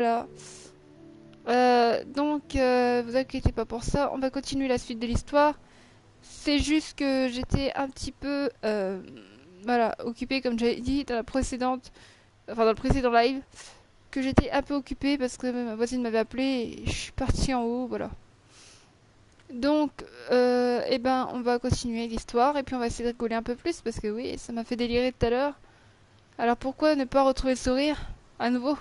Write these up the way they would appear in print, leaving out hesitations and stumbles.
Voilà. Vous inquiétez pas pour ça, on va continuer la suite de l'histoire. C'est juste que j'étais un petit peu, voilà, occupée comme j'avais dit dans la précédente, enfin dans le précédent live, que j'étais un peu occupée parce que ma voisine m'avait appelé et je suis partie en haut, voilà. Donc, eh ben, on va continuer l'histoire et puis on va essayer de rigoler un peu plus parce que oui, ça m'a fait délirer tout à l'heure. Alors pourquoi ne pas retrouver le sourire à nouveau?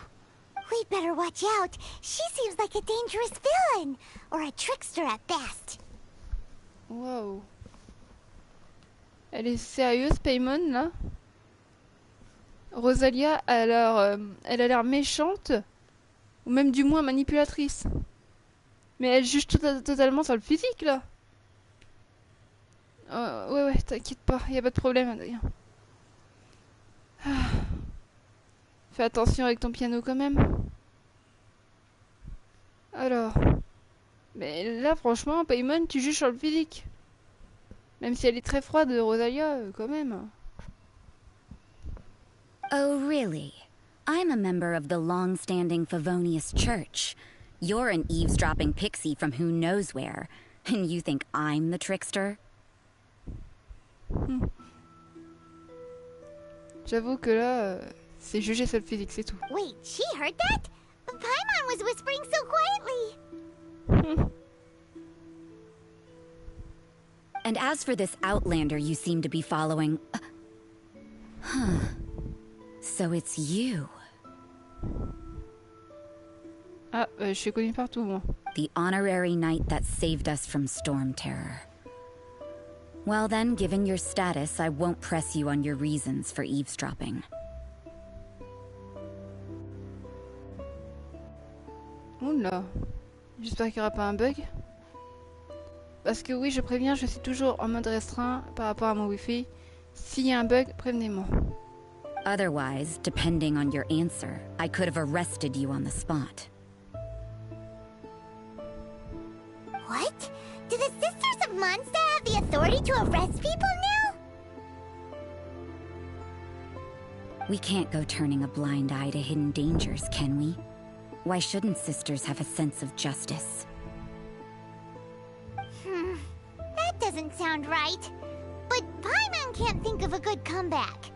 We'd better watch out. She seems like a dangerous villain, or a trickster at best. Waouh. Elle est sérieuse, Paimon, là? Rosalia, elle a l'air méchante, ou même du moins manipulatrice. Mais elle juge totalement sur le physique, là. Ouais, t'inquiète pas, y a pas de problème, Adrien. Ah. Fais attention avec ton piano quand même. Alors. Mais là, franchement, Paimon, tu juges sur le physique. Même si elle est très froide, Rosalia, quand même. Oh, really? I'm a member of the long-standing Favonius Church. You're an eavesdropping pixie from who knows where, and you think I'm the trickster? J'avoue que là, c'est juger sur le physique, c'est tout. Wait, she heard that? Paimon was whispering so quietly. And as for this outlander you seem to be following... Huh. So it's you. Ah, je suis connue partout, moi. The honorary knight that saved us from storm terror. Well then, given your status, I won't press you on your reasons for eavesdropping. Oula. J'espère qu'il n'y aura pas un bug. Parce que oui, je préviens, je suis toujours en mode restreint par rapport à mon wifi. S'il y a un bug, prévenez-moi. Otherwise, depending on your answer, I could have arrested you on the spot. What? Do the Sisters of Mondstadt have the authority to arrest people now? We can't go turning a blind eye to hidden dangers, can we? Why shouldn't sisters have a sense of justice? That doesn't sound right. But Paimon can't think of a good comeback.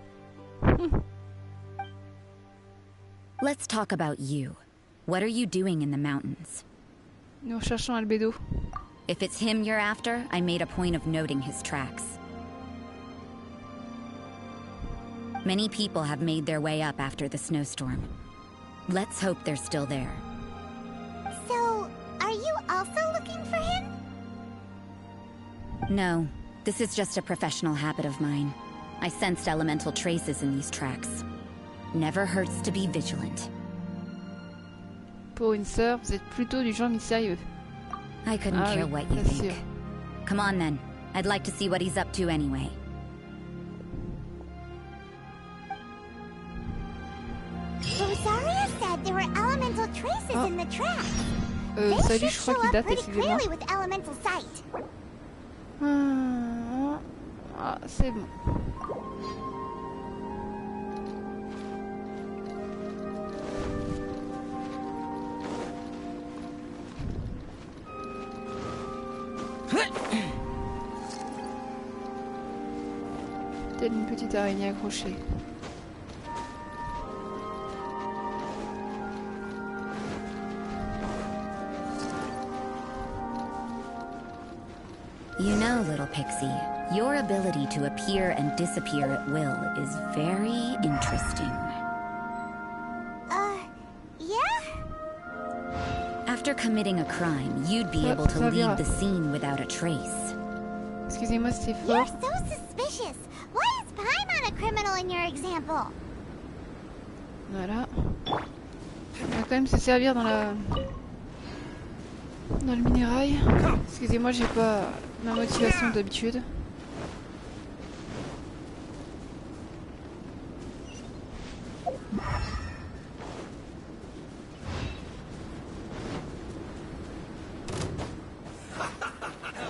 Let's talk about you. What are you doing in the mountains? Nous recherchons Albedo. If it's him you're after, I made a point of noting his tracks. Many people have made their way up after the snowstorm. Let's hope they're still there. So, are you also looking for him? No, this is just a professional habit of mine. I sensed elemental traces in these tracks. Never hurts to be vigilant. Pour une sœur, vous êtes plutôt du genre mystérieux. I couldn't care oui, what you bien think. sûr. Come on then. I'd like to see what he's up to anyway. Rosaria said there were elemental traces in the tracks. They Salut, should je crois show qu'il up date, pretty excusez-moi. clearly with elemental sight. Ah, c'est bon. Telle une petite araignée accrochée. You know, little pixie, your ability to appear and disappear at will is very interesting. Yeah? After committing a crime, you'd be able to leave the scene without a trace. Excusez-moi, c'est You're fort. so suspicious. Why is Paimon a criminal in your example? Voilà. On va quand même se servir dans le minérail. Excusez-moi, j'ai pas ma motivation d'habitude.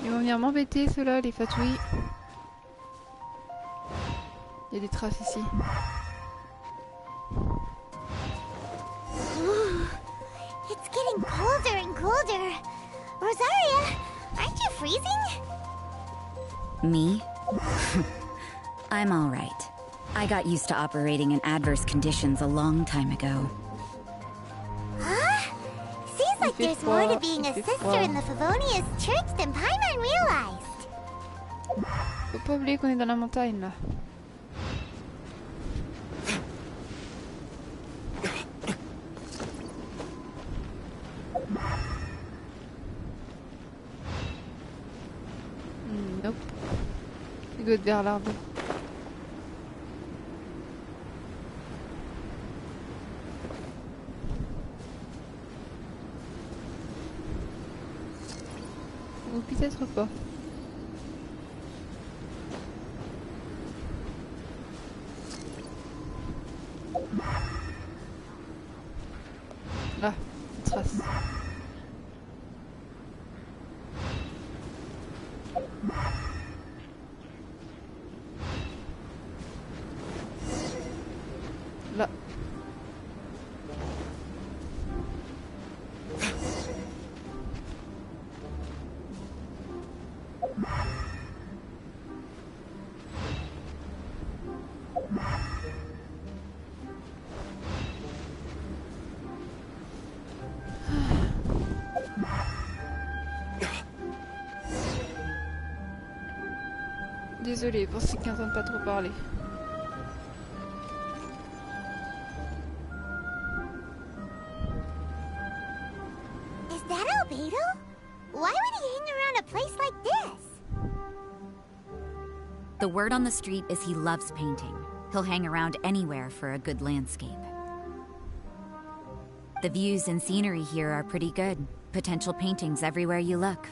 Ils vont venir m'embêter ceux-là, les fatouilles. Il y a des traces ici. colder. Rosaria, aren't you freezing? Me? I'm all right. I got used to operating in adverse conditions a long time ago. Huh? Seems like there's more to being a sister in the Favonius Church than Paimon realized. Faut pas oublier qu'on est dans la montagne là. Nope. Il doit être vers l'arbre. Ou peut-être pas. Là, une trace. Là. Désolée pour ceux qui n'entendent pas trop parler. Is that Albedo? Why would he hang around a place like this? The word on the street is he loves painting. He'll hang around anywhere for a good landscape. The views and scenery here are pretty good. Potential paintings everywhere you look.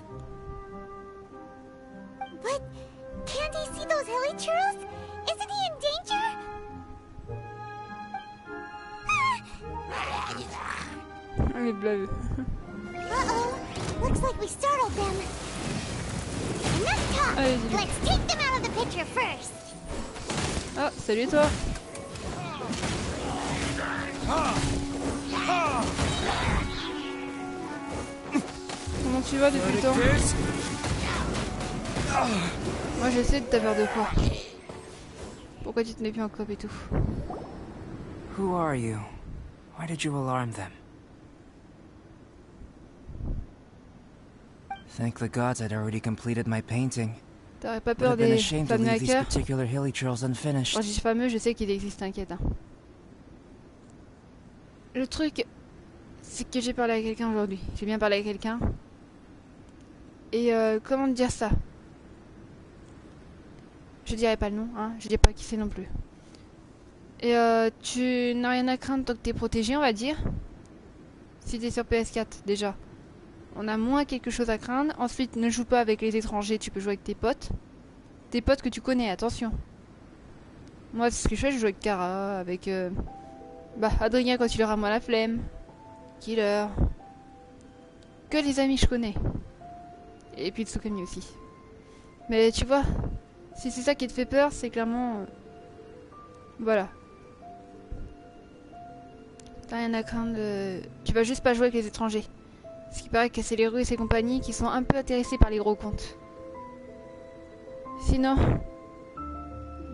But can't he see those hilly churros? Isn't he in danger? Les blagues. Uh-oh. Looks like we startled them. Enough talk. Allez-y. Let's take them out of the picture first. Ah, salut toi. Comment tu vas depuis le temps? Moi j'essaie de t'avoir de quoi. Pourquoi tu te mets plus en cop et tout? Who are you? Why did you alarm them? Thank the gods I'd already completed my painting. T'aurais pas Would peur have been des ashamed to fameux leave these hackers? particular hilly trails unfinished. Quand je dis fameux, je sais qu'il existe, t'inquiète. Hein. Le truc, c'est que j'ai parlé à quelqu'un aujourd'hui. J'ai bien parlé à quelqu'un. Et comment te dire ça? Je dirais pas le nom, hein. Je dis pas qui c'est non plus. Et tu n'as rien à craindre tant que t'es protégé, on va dire. Si t'es sur PS4, déjà. On a moins quelque chose à craindre. Ensuite, ne joue pas avec les étrangers, tu peux jouer avec tes potes. Tes potes que tu connais, attention. Moi, c'est ce que je fais, je joue avec Kara, avec... Adrien quand il aura moins la flemme. Killer. Que les amis que je connais. Et puis Tsukami aussi. Mais tu vois, si c'est ça qui te fait peur, c'est clairement... Voilà. T'as rien à craindre. Tu vas juste pas jouer avec les étrangers. Ce qui paraît que c'est les Russes et compagnie qui sont un peu intéressés par les gros comptes. Sinon...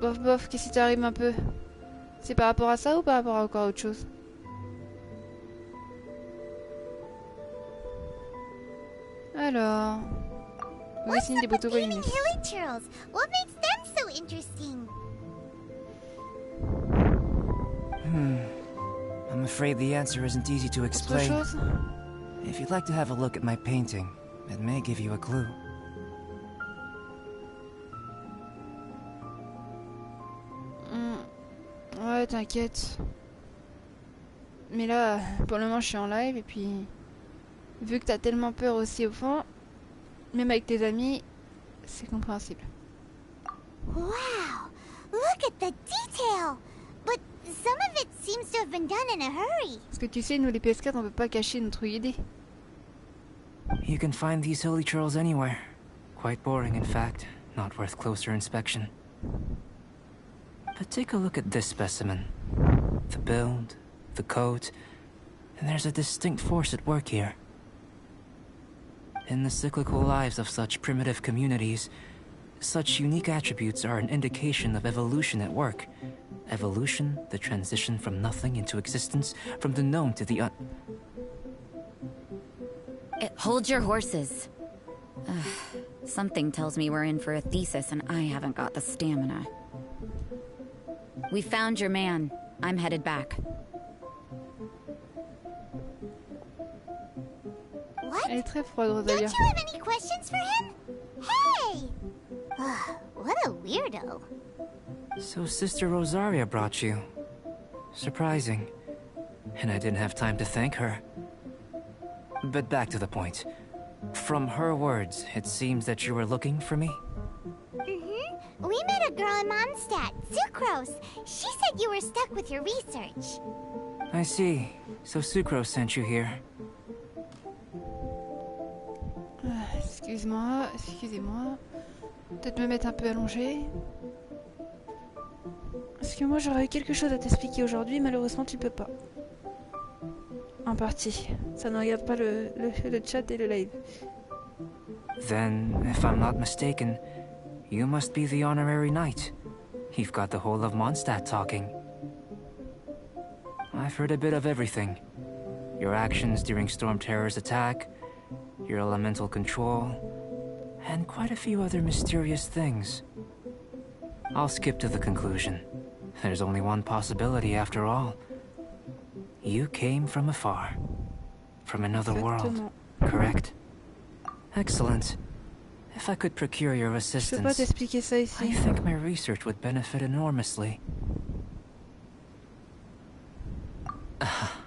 Bof bof, qu'est-ce qui t'arrive un peu? C'est par rapport à ça ou par rapport à encore autre chose? Alors... On What's dessine des up with poteaux painting volumineux. hilly churros? What makes them so interesting? I'm afraid the answer isn't easy to Autre explain. chose? If you'd like to have a look at my painting, it may give you a clue. Ouais, t'inquiète. Mais là, pour le moment, je suis en live et puis... Vu que t'as tellement peur aussi au fond, même avec tes amis, c'est compréhensible. Wow! Look at the detail! But some of it seems to have been done in a hurry. Parce que tu sais, nous les PS4, on peut pas cacher notre idée. You can find these hilly trails anywhere. Quite boring, in fact. Not worth closer inspection. But take a look at this specimen. The build, the coat, and there's a distinct force at work here. In the cyclical lives of such primitive communities, such unique attributes are an indication of evolution at work. Evolution, the transition from nothing into existence, from the known to the Hold your horses. Something tells me we're in for a thesis and I haven't got the stamina. We found your man. I'm headed back. What? Elle est très froide, Don't Rosalia. you have any questions for him? Hey! What a weirdo. So Sister Rosaria brought you. Surprising. And I didn't have time to thank her. But back to the point. From her words, it seems that you were looking for me? Mm-hmm. We met a girl in Mondstadt, Sucrose. She said you were stuck with your research. I see. So Sucrose sent you here. Excuse-moi, excusez-moi. Peut-être me mettre un peu allongée. Parce que moi j'aurais eu quelque chose à t'expliquer aujourd'hui, malheureusement tu peux pas. En partie. Ça ne regarde pas le chat et le live. Then, if I'm not mistaken, you must be the honorary knight. You've got the whole of Mondstadt talking. I've heard a bit of everything. Your actions during Storm Terror's attack, your elemental control, and quite a few other mysterious things. I'll skip to the conclusion. There's only one possibility after all. You came from afar. From another world, correct? Excellent. If I could procure your Je peux pas assistance, t'expliquer ça I ici. think my research would benefit enormously.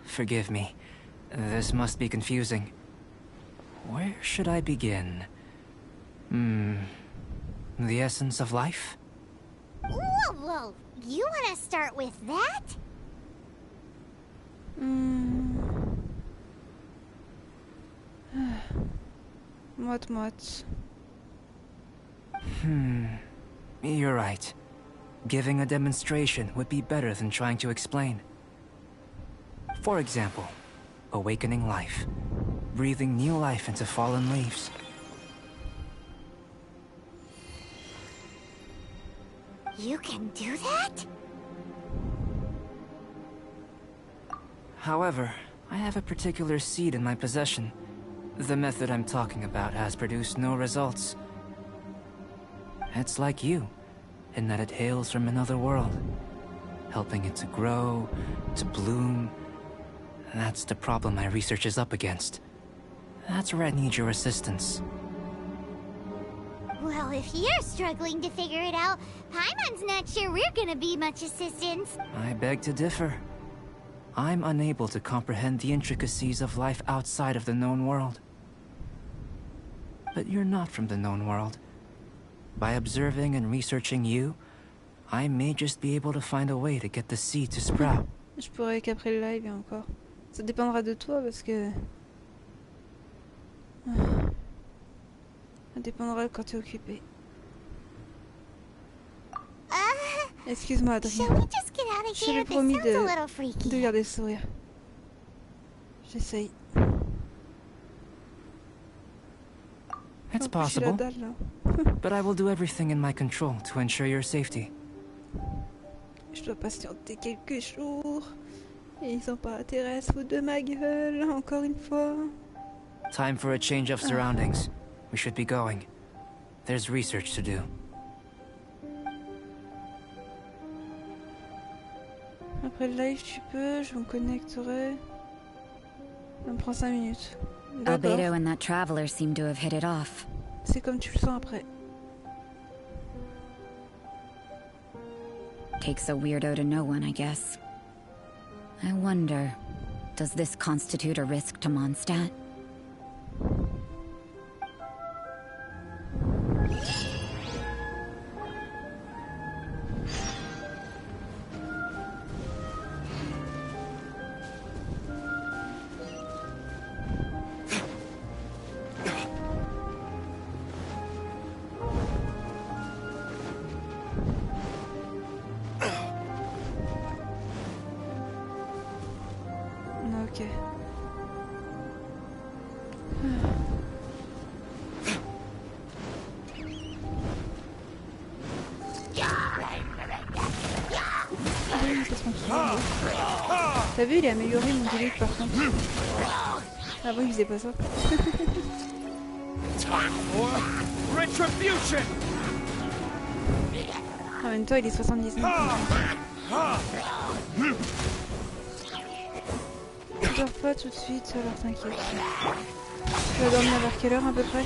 Forgive me. This must be confusing. Where should I begin? The essence of life? Whoa! You want to start with that? Moite-moite. You're right. Giving a demonstration would be better than trying to explain. For example, awakening life. Breathing new life into fallen leaves. You can do that? However, I have a particular seed in my possession. The method I'm talking about has produced no results. It's like you, in that it hails from another world. Helping it to grow, to bloom. That's the problem my research is up against. That's where I need your assistance. Well, if you're struggling to figure it out, Paimon's not sure we're gonna be much assistance. I beg to differ. I'm unable to comprehend the intricacies of life outside of the known world. But you're not from the known world. By observing and researching you, I may just be able to find a way to get the seed to sprout. Je pourrais qu'après le live et encore. Ça dépendra de toi parce que... Ça dépendra quand tu es occupé. Excuse-moi, Adrien. Shall we just get out of Je here? t'avais This promis sounds a little freaky. de garder le sourire. J'essaye. It's En plus, j'ai la possible, dalle, là. but I will do everything in my control to ensure your safety. Je dois patienter quelques jours. Et ils ont pas intérêt à se foutre de ma gueule, encore une fois. Time for a change of surroundings. We should be going. There's research to do. Après le live, tu peux, je me connecterai. Ça me prend 5 minutes. D'accord. Albedo and that traveler seem to have hit it off. C'est comme tu le sens après. Takes a weirdo to know one, I guess. I wonder, does this constitute a risk to Mondstadt? Ok. T'as vu, il a amélioré mon delete par contre. Avant, il faisait pas ça. En même temps, il est 79. Je dors pas tout de suite, alors t'inquiète. Tu vas dormir vers quelle heure à peu près?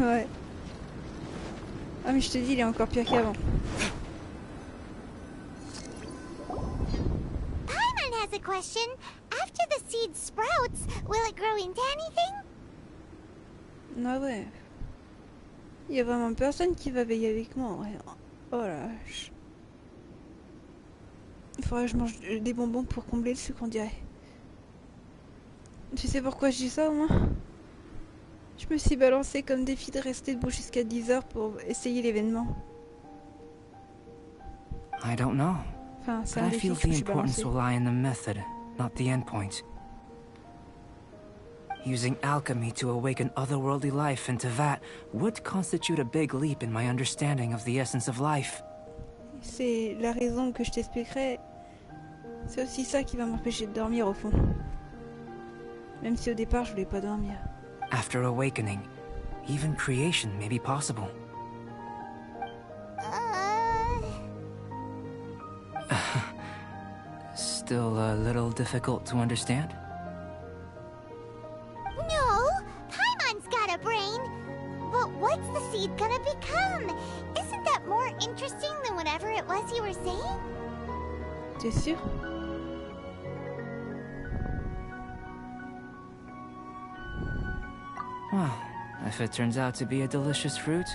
Ouais. Ah mais je te dis, il est encore pire qu'avant. Paimon has a question. After the seed sprouts, will it grow into anything? Ah ouais. Il y a vraiment personne qui va veiller avec moi en vrai. Oh la vache. Il faudrait que je mange des bonbons pour combler le sucre, on dirait. Tu sais pourquoi je dis ça au moins? Je me suis balancée comme défi de rester debout jusqu'à 10h pour essayer l'événement. I don't know. Enfin, c'est But un I défi feel que je the me suis importance balancé. will lie in the method, not the endpoint. Using alchemy to awaken otherworldly life into that would constitute a big leap in my understanding of the essence of life. C'est la raison que je t'expliquerai. C'est aussi ça qui va m'empêcher de dormir au fond. Même si au départ je voulais pas dormir. After awakening, even creation may be possible. Still a little difficult to understand? No, Paimon's got a brain. But what's the seed gonna become? Isn't that more interesting than whatever it was you were saying? T'es sûr? Well, if it turns out to be a delicious fruit,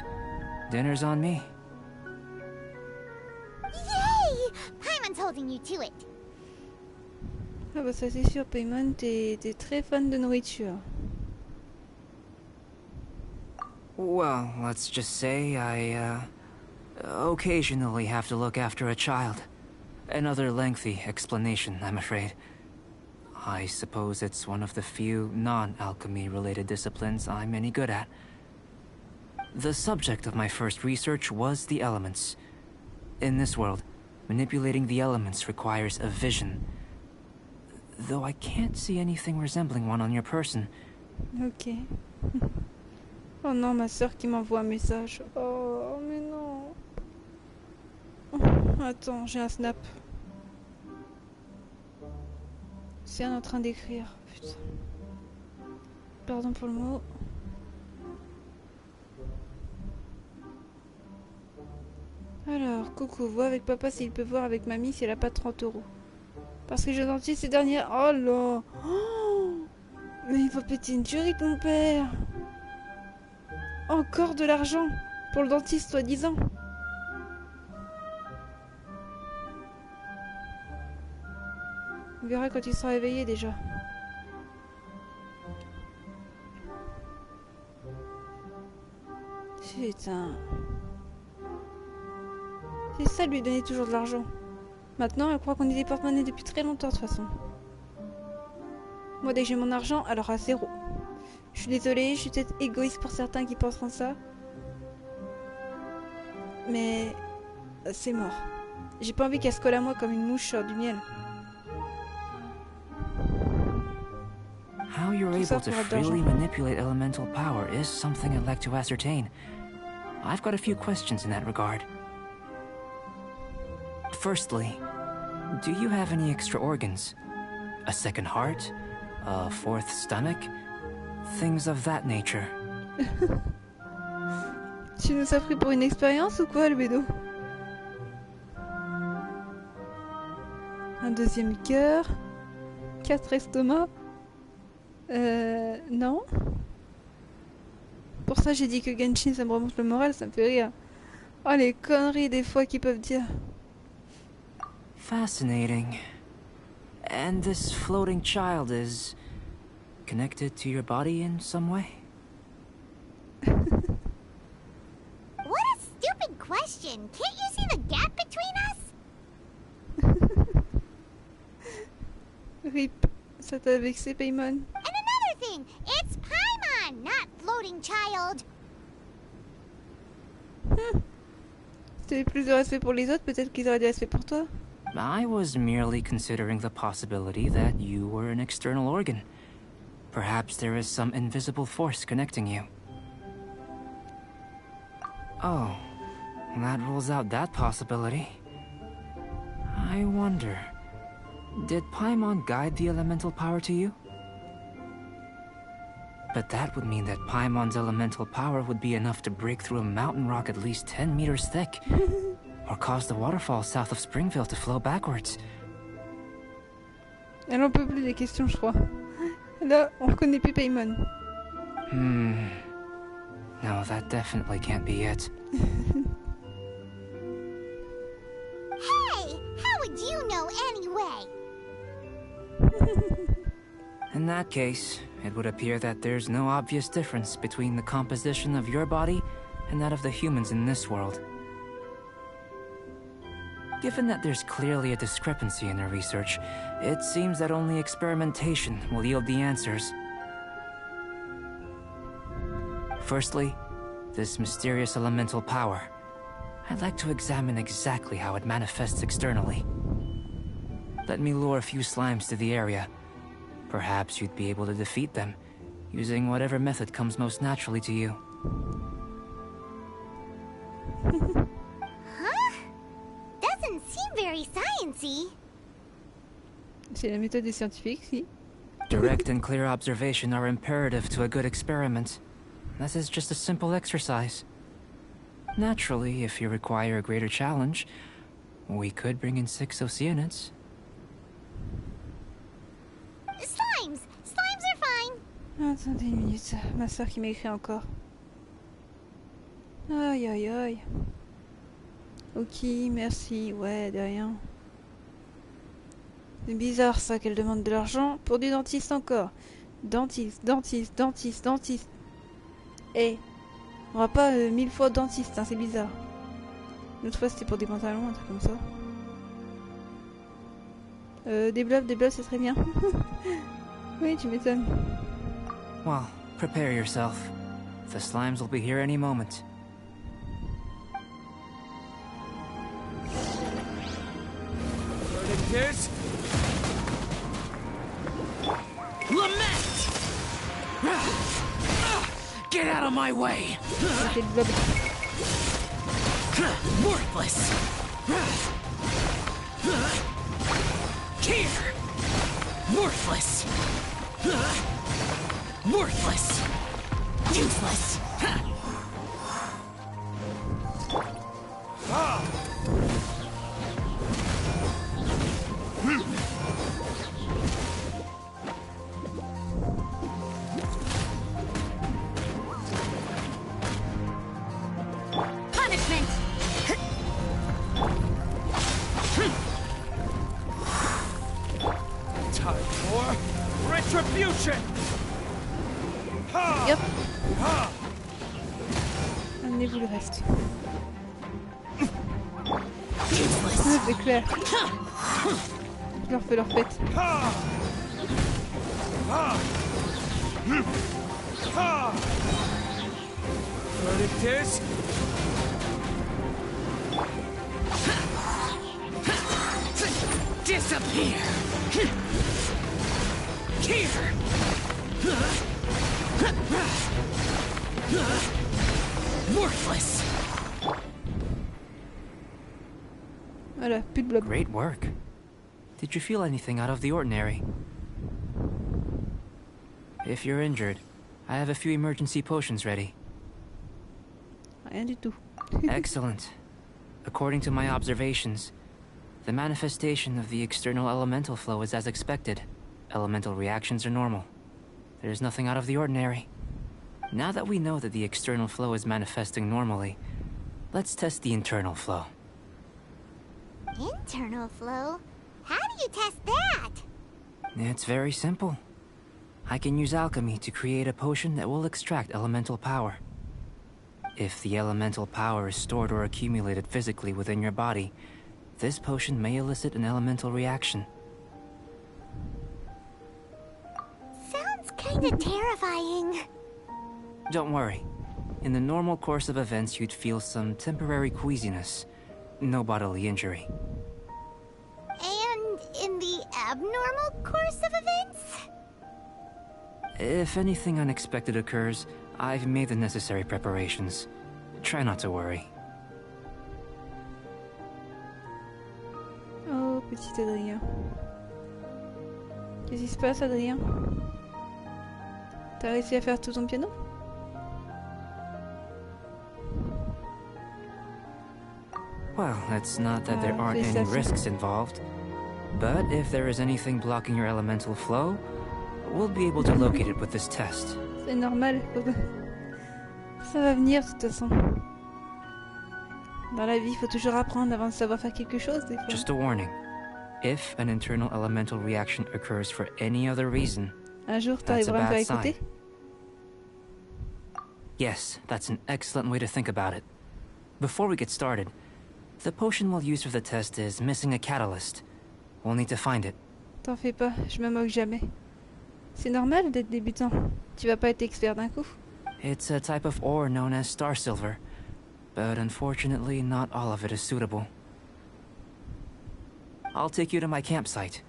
dinner's on me. Yay! Paimon's holding you to it. Ah bah ça c'est sûr, Paimon, t'es très fan de nourriture. Well, let's just say I, occasionally have to look after a child. Another lengthy explanation, I'm afraid. I suppose it's one of the few non-alchemy related disciplines I'm any good at. The subject of my first research was the elements. In this world, manipulating the elements requires a vision. Though I can't see anything resembling one on your person. Ok. Oh non, ma soeur qui m'envoie un message. Oh, mais non. Attends, j'ai un snap. C'est en train d'écrire. Putain. Pardon pour le mot. Alors, coucou, vois avec papa s'il peut voir avec mamie si elle a pas 30 euros. Parce que j'ai gentil ces dernières. Oh là. Oh, mais il va péter une tuerie, ton père. Encore de l'argent pour le dentiste, soi-disant. On verra quand il sera réveillé déjà. Putain. C'est ça de lui donner toujours de l'argent. Maintenant, elle croit qu'on est des porte-monnaies depuis très longtemps de toute façon. Moi, dès que j'ai mon argent, alors à zéro. Je suis désolée, je suis peut-être égoïste pour certains qui penseront ça. Mais c'est mort. J'ai pas envie qu'elle se colle à moi comme une mouche sur du miel. How you're Tout ça able to pour freely d'argent. manipulate elemental power is something I'd like to ascertain. I've got a few questions in that regard. Firstly, do you have any extra organs? A second heart? A fourth stomach? Things of that nature. Tu nous as pris pour une expérience ou quoi, le bédo? Un deuxième cœur. 4 estomacs. Non. Pour ça, j'ai dit que Genshin, ça me remonte le moral, ça me fait rire. Oh, les conneries des fois qu'ils peuvent dire. Fascinating. And this floating child is connected to your body in some way? What a stupid question! Can't you see the gap between us? Rip, ça t'a vexé, Paimon? And another thing, it's Paimon, not floating child. Si t'avais plus de respect pour les autres, peut-être qu'ils auraient du respect pour toi. I was merely considering the possibility that you were an external organ. Perhaps there is some invisible force connecting you. Oh, that rules out that possibility. I wonder, did Paimon guide the elemental power to you? But that would mean that Paimon's elemental power would be enough to break through a mountain rock at least 10 meters thick, or cause the waterfall south of Springville to flow backwards. Elle en peut plus des questions, je crois. Là, on reconnaît plus Paimon. No, that definitely can't be it. Hey, how would you know anyway? In that case, it would appear that there's no obvious difference between the composition of your body and that of the humans in this world. Given that there's clearly a discrepancy in our research, it seems that only experimentation will yield the answers. Firstly, this mysterious elemental power. I'd like to examine exactly how it manifests externally. Let me lure a few slimes to the area. Perhaps you'd be able to defeat them, using whatever method comes most naturally to you. Huh? Doesn't seem very sciencey. C'est la méthode des scientifiques, si. Direct and clear observation are imperative to a good experiment. This is just a simple exercise. Naturally, if you require a greater challenge, we could bring in 6 Oceanids. Slimes! Slimes are fine! Attendez une minute, ma soeur qui m'écrit encore. Aïe aïe aïe. Ok, merci, ouais, de rien. C'est bizarre ça qu'elle demande de l'argent pour du dentiste encore. Dentiste, dentiste, dentiste, dentiste. Eh, on va pas 1000 fois dentiste, hein, c'est bizarre. L'autre fois c'était pour des pantalons, un truc comme ça. Des bluffs, c'est très bien. Oui, tu m'étonnes. Well, prepare yourself. The slimes will be here any moment. Here's Lament! Get out of my way! J'ai le blob. Worthless! Here! Worthless! Worthless! Useless! Punishment! Time for retribution! Yep. Amenez-vous le reste. Ah, c'est clair. Je leur fais leur fête. Verdict is disappear! Here! Worthless! Voilà, plus de blob. Great work. Did you feel anything out of the ordinary? If you're injured, I have a few emergency potions ready. Rien du tout. Excellent. According to my observations, the manifestation of the external elemental flow is as expected. Elemental reactions are normal. There's nothing out of the ordinary. Now that we know that the external flow is manifesting normally, let's test the internal flow. Internal flow? How do you test that? It's very simple. I can use alchemy to create a potion that will extract elemental power. If the elemental power is stored or accumulated physically within your body, this potion may elicit an elemental reaction. Sounds kinda terrifying. Don't worry. In the normal course of events, you'd feel some temporary queasiness. No bodily injury. And in the abnormal course of events? If anything unexpected occurs, I've made the necessary preparations. Try not to worry. Oh, petit Adrien. Qu'est-ce qui se passe, Adrien? T'as réussi à faire tout ton piano? Well, it's not that there aren't any félicitations. risks involved. But if there is anything blocking your elemental flow, we'll be able to locate it with this test. C'est normal. Ça va venir de toute façon. Dans la vie, il faut toujours apprendre avant de savoir faire quelque chose, des fois. Just a warning. If an internal elemental reaction occurs for any other reason, Un jour, that's a t'arriveras à me bad faire sign. écouter? Yes, that's an excellent way to think about it. Before we get started, the potion we'll use for the test is missing a catalyst. We'll need to find it. T'en fais pas, je me moque jamais. C'est normal d'être débutant. Tu vas pas être expert d'un coup. It's a type of ore known as star silver, but unfortunately not all of it is suitable. I'll take you to my campsite.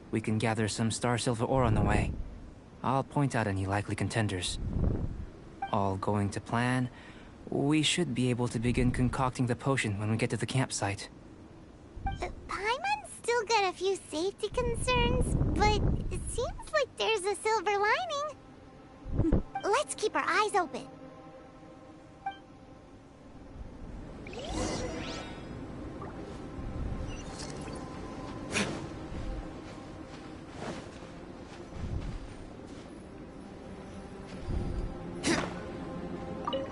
We can gather some star silver ore on the way. I'll point out any likely contenders. All going to plan, we should be able to begin concocting the potion when we get to the campsite. Paimon's still got a few safety concerns, but it seems like there's a silver lining. Let's keep our eyes open.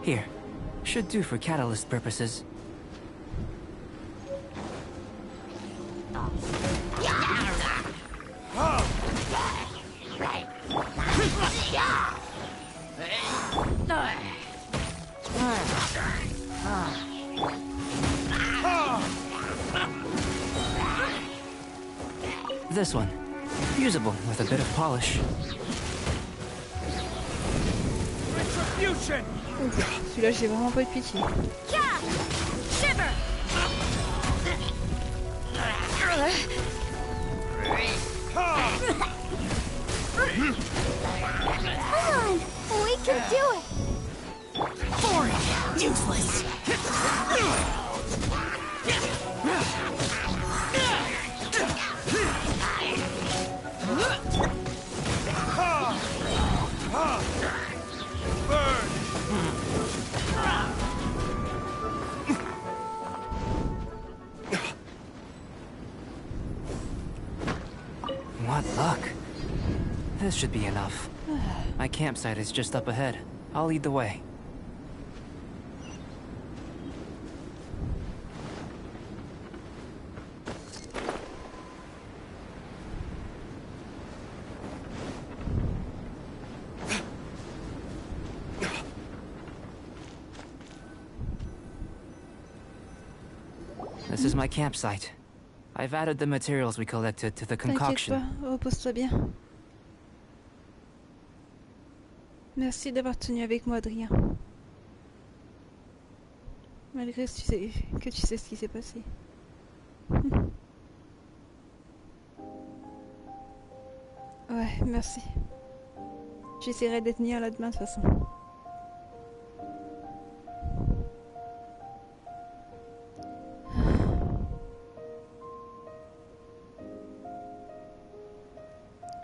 Here. Should do for catalyst purposes. This one. Usable with a bit of polish. Retribution! Celui-là, j'ai vraiment pas eu de pitié. Come on, we can do it. Boring! Useless! Burn! What luck. This should be enough. My campsite is just up ahead. I'll lead the way. This is my campsite. I've added the materials we collected to the T'inquiète concoction. pas, repose-toi bien. Merci d'avoir tenu avec moi, Adrien. Malgré que tu sais ce qui s'est passé. Ouais, merci. J'essaierai de tenir là demain de toute façon.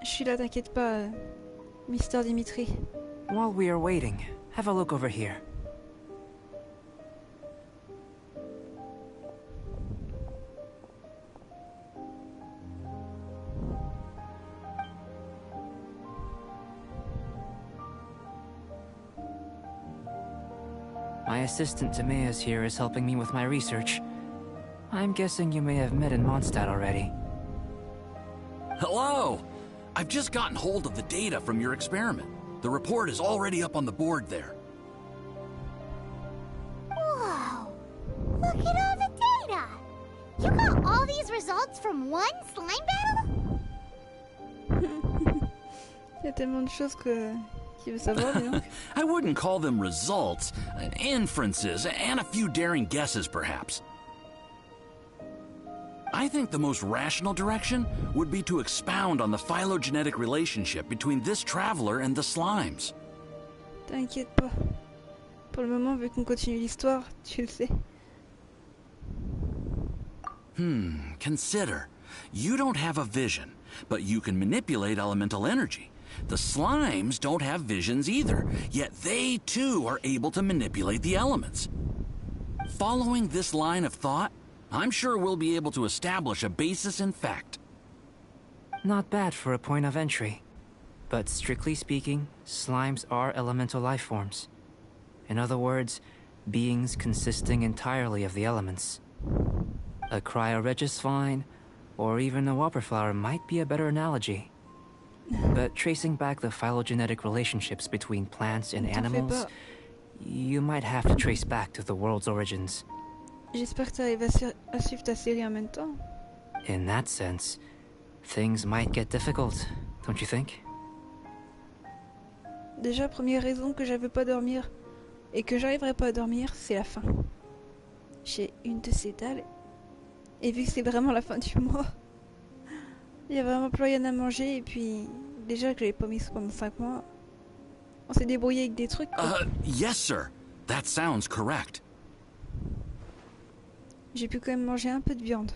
Je suis là, t'inquiète pas, Mister Dimitri. While we are waiting, have a look over here. My assistant Timaeus here is helping me with my research. I'm guessing you may have met in Mondstadt already. Hello! I've just gotten hold of the data from your experiment. The report is already up on the board there. Whoa! Look at all the data! You got all these results from one slime battle? Il y a tellement de choses qu'il veut savoir, dis donc. I wouldn't call them results, inferences, and a few daring guesses, perhaps. I think the most rational direction would be to expound on the phylogenetic relationship between this traveler and the slimes. T'inquiète pas. Pour le moment, vu qu'on continue l'histoire, tu le sais. Consider. You don't have a vision, but you can manipulate elemental energy. The slimes don't have visions either, yet they too are able to manipulate the elements. Following this line of thought, I'm sure we'll be able to establish a basis in fact. Not bad for a point of entry. But strictly speaking, slimes are elemental life forms. In other words, beings consisting entirely of the elements. A cryoregisvine, or even a whopperflower might be a better analogy. But tracing back the phylogenetic relationships between plants and animals, you might have to trace back to the world's origins. J'espère que t'arrives à suivre ta série en même temps. In that sense, things might get difficult, don't you think? Déjà, première raison que je veux pas dormir et que j'arriverai pas à dormir, c'est la faim. J'ai une de ces dalles. Et vu que c'est vraiment la fin du mois, il y a vraiment plus rien à manger. Et puis, déjà que j'avais pas mis pendant 5 mois, on s'est débrouillé avec des trucs. Yes, sir. That sounds correct. J'ai pu quand même manger un peu de viande.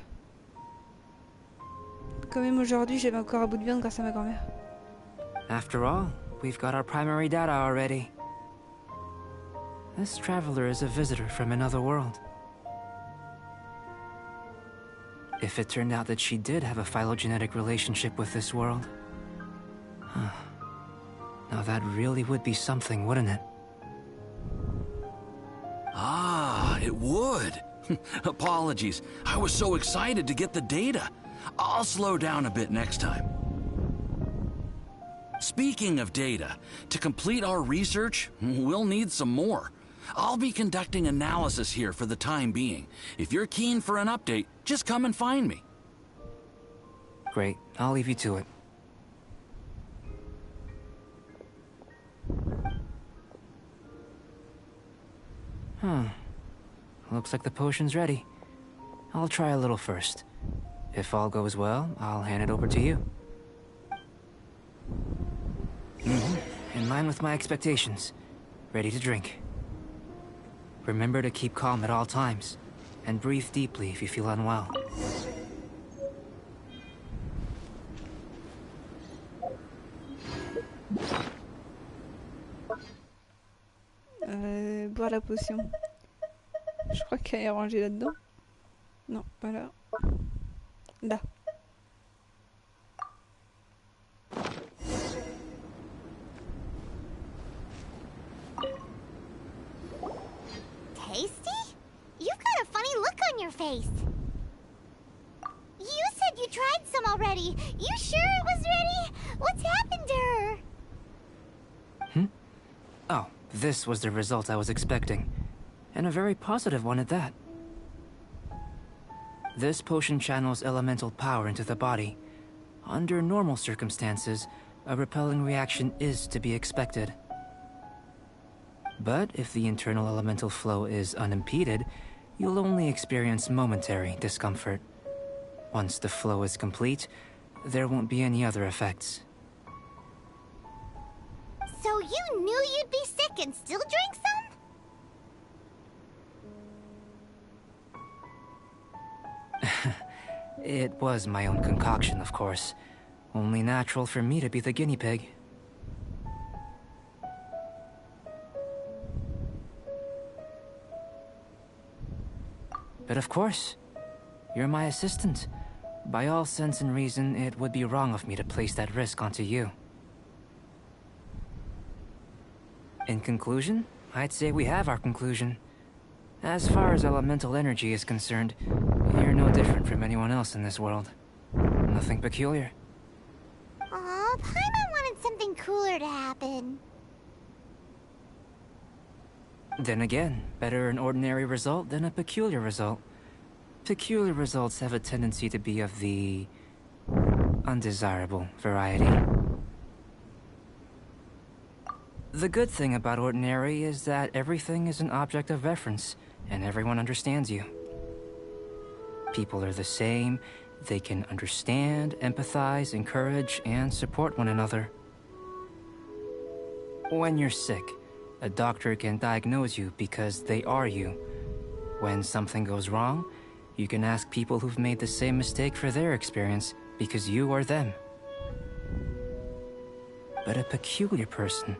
Quand même aujourd'hui, j'avais encore un bout de viande grâce à ma grand-mère. After all, we've got our primary data already. This traveler is a visitor from another world. If it turned out that she did have a phylogenetic relationship with this world... Now that really would be something, wouldn't it? Ah, it would. Apologies. I was so excited to get the data. I'll slow down a bit next time. Speaking of data, to complete our research, we'll need some more. I'll be conducting analysis here for the time being. If you're keen for an update, just come and find me. Great. I'll leave you to it. Looks like the potion's ready. I'll try a little first. If all goes well, I'll hand it over to you. In line with my expectations. Ready to drink. Remember to keep calm at all times, and breathe deeply if you feel unwell. Boire la potion. Je crois qu'elle est rangée là-dedans. Non, pas là. Là. Tasty? You've got a funny look on your face. You said you tried some already. You sure it was ready? What's happened to her? Oh, this was the result I was expecting. And a very positive one at that. This potion channels elemental power into the body. Under normal circumstances, a repelling reaction is to be expected. But if the internal elemental flow is unimpeded, you'll only experience momentary discomfort. Once the flow is complete, there won't be any other effects. So you knew you'd be sick and still drank some? It was my own concoction, of course. Only natural for me to be the guinea pig. But of course, you're my assistant. By all sense and reason, it would be wrong of me to place that risk onto you. In conclusion, I'd say we have our conclusion. As far as elemental energy is concerned, you're no different from anyone else in this world. Nothing peculiar. Aw, Paimon wanted something cooler to happen. Then again, better an ordinary result than a peculiar result. Peculiar results have a tendency to be of the undesirable variety. The good thing about ordinary is that everything is an object of reference, and everyone understands you. People are the same. They can understand, empathize, encourage, and support one another. When you're sick, a doctor can diagnose you because they are you. When something goes wrong, you can ask people who've made the same mistake for their experience because you are them. But a peculiar person,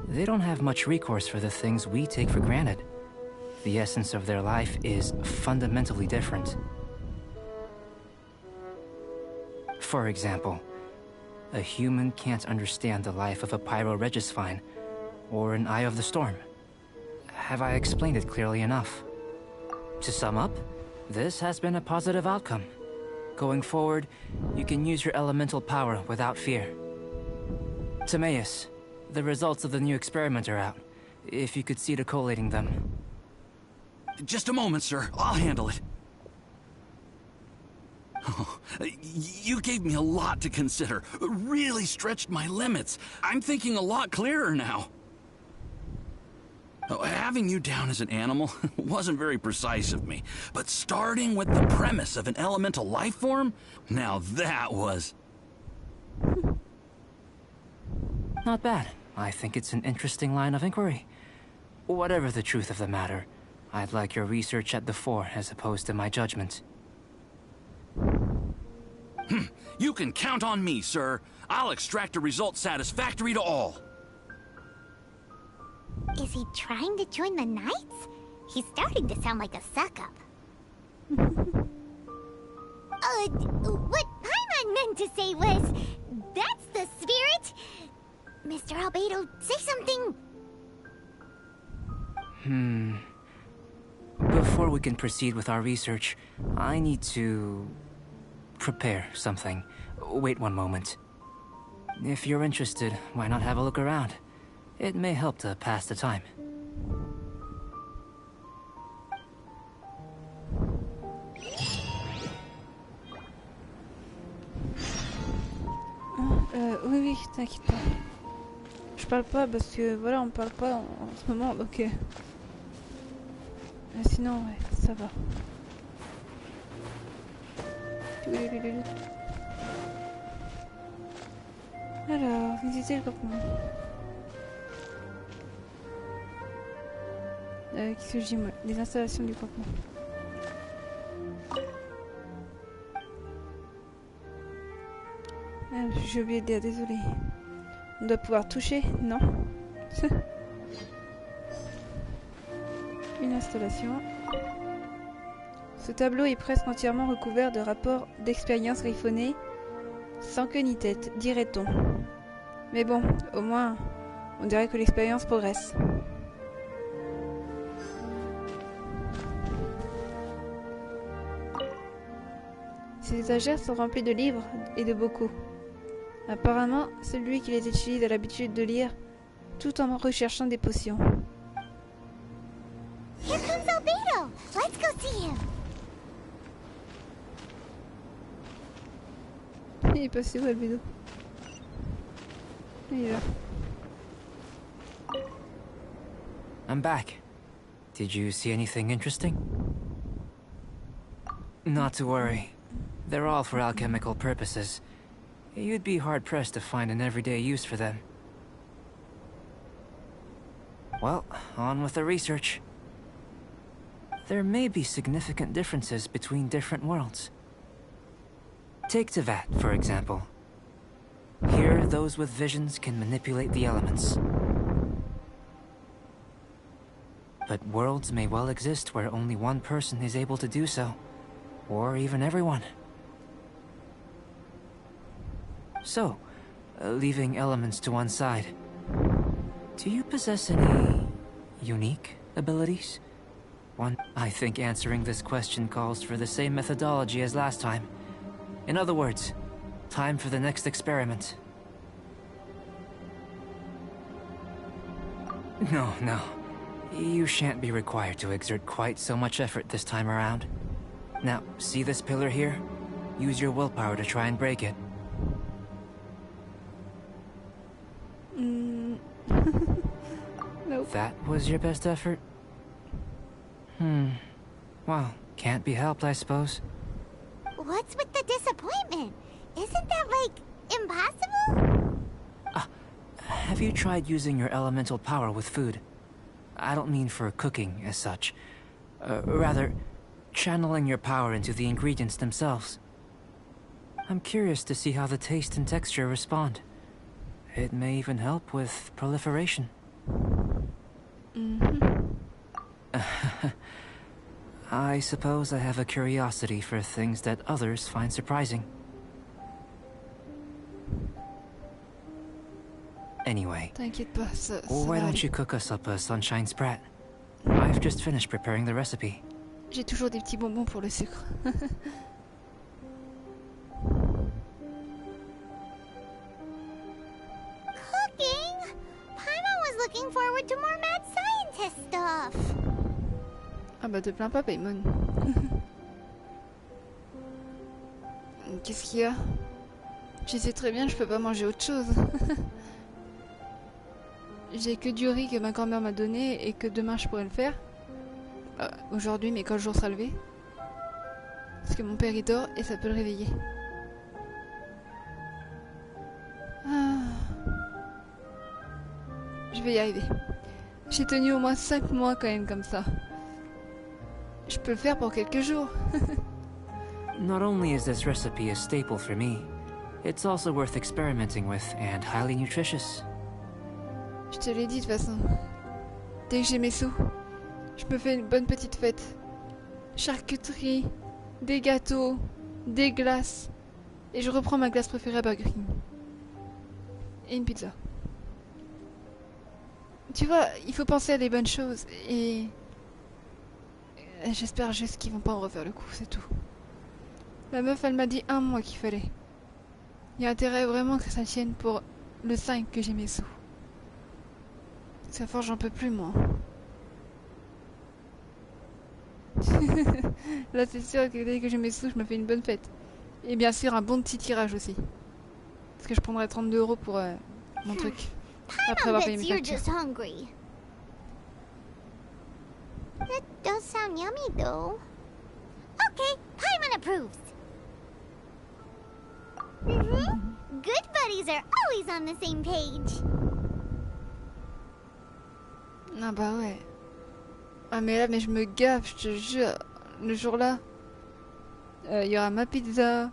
they don't have much recourse for the things we take for granted. The essence of their life is fundamentally different. For example, a human can't understand the life of a pyro-regisvine or an Eye of the Storm. Have I explained it clearly enough? To sum up, this has been a positive outcome. Going forward, you can use your elemental power without fear. Timaeus, the results of the new experiment are out. If you could see to collating them. Just a moment, sir. I'll handle it. Oh, you gave me a lot to consider. Really stretched my limits. I'm thinking a lot clearer now. Having you down as an animal wasn't very precise of me, but starting with the premise of an elemental life form, now that was... Not bad. I think it's an interesting line of inquiry. Whatever the truth of the matter, I'd like your research at the fore as opposed to my judgment. You can count on me, sir. I'll extract a result satisfactory to all. Is he trying to join the Knights? He's starting to sound like a suck-up. What Paimon meant to say was, that's the spirit! Mr. Albedo, say something! Before we can proceed with our research, I need to... prepare something. Wait one moment. If you're interested, why not have a look around? It may help to pass the time. Oui, t'inquiète pas. Je parle pas parce que voilà, on parle pas en ce moment, donc sinon, ouais, ça va. Alors, visiter le campement. Qu'est-ce que je dis moi? Les installations du campement. Ah, j'ai oublié de dire, désolé. On doit pouvoir toucher? Non. Une installation. Ce tableau est presque entièrement recouvert de rapports d'expériences griffonnées, sans queue ni tête, dirait-on. Mais bon, au moins, on dirait que l'expérience progresse. Ces étagères sont remplies de livres et de bocaux. Apparemment, celui qui les utilise a l'habitude de lire, tout en recherchant des potions. Here comes Albedo! Let's go see him! Il est passé où, Albedo? Il est là. I'm back. Did you see anything interesting? Not to worry. They're all for alchemical purposes. You'd be hard-pressed to find an everyday use for them. Well, on with the research. There may be significant differences between different worlds. Take Tevat, for example. Here, those with visions can manipulate the elements. But worlds may well exist where only one person is able to do so. Or even everyone. So, leaving elements to one side, do you possess any unique abilities? I think answering this question calls for the same methodology as last time. In other words, time for the next experiment. No, no. You shan't be required to exert quite so much effort this time around. Now, see this pillar here? Use your willpower to try and break it. Nope. That was your best effort? Well, can't be helped, I suppose. What's with the disappointment? Isn't that, like, impossible? Have you tried using your elemental power with food? I don't mean for cooking as such. Rather, channeling your power into the ingredients themselves. I'm curious to see how the taste and texture respond. It may even help with proliferation. I suppose I have a curiosity for things that others find surprising. Anyway, T'inquiète pas, ça why va don't aller. you cook us up a sunshine sprat? I've just finished preparing the recipe. J'ai toujours des petits bonbons pour le sucre. Cooking? Paimon was looking forward to more mad scientist stuff. Ah bah te plains pas, Paimon. Qu'est-ce qu'il y a? Je sais très bien, je peux pas manger autre chose. J'ai que du riz que ma grand-mère m'a donné et que demain je pourrais le faire. Aujourd'hui, mais quand le jour sera levé. Parce que mon père il dort et ça peut le réveiller. Ah. Je vais y arriver. J'ai tenu au moins 5 mois quand même comme ça. Je peux le faire pour quelques jours. Not only is this recipe a staple for me, it's also worth experimenting with and highly nutritious. Je te l'ai dit de toute façon. Dès que j'ai mes sous, je me fais une bonne petite fête. Charcuterie, des gâteaux, des glaces. Et je reprends ma glace préférée à Burger King. Et une pizza. Tu vois, il faut penser à des bonnes choses. Et j'espère juste qu'ils vont pas en refaire le coup, c'est tout. La meuf, elle m'a dit 1 mois qu'il fallait. Il y a intérêt vraiment que ça tienne pour le 5 que j'ai mes sous. Ça force, j'en peux plus, moi. Là, c'est sûr que dès que j'ai mes sous, je me fais une bonne fête. Et bien sûr, un bon petit tirage aussi. Parce que je prendrai 32 € pour mon truc. Après Paimon avoir payé bets mes you're factures. just hungry. That does sound yummy, though. Okay, Paimon approves. Good buddies are always on the same page. Ah bah ouais. Ah mais là, mais je me gaffe, je te jure. Le jour-là, il y aura ma pizza.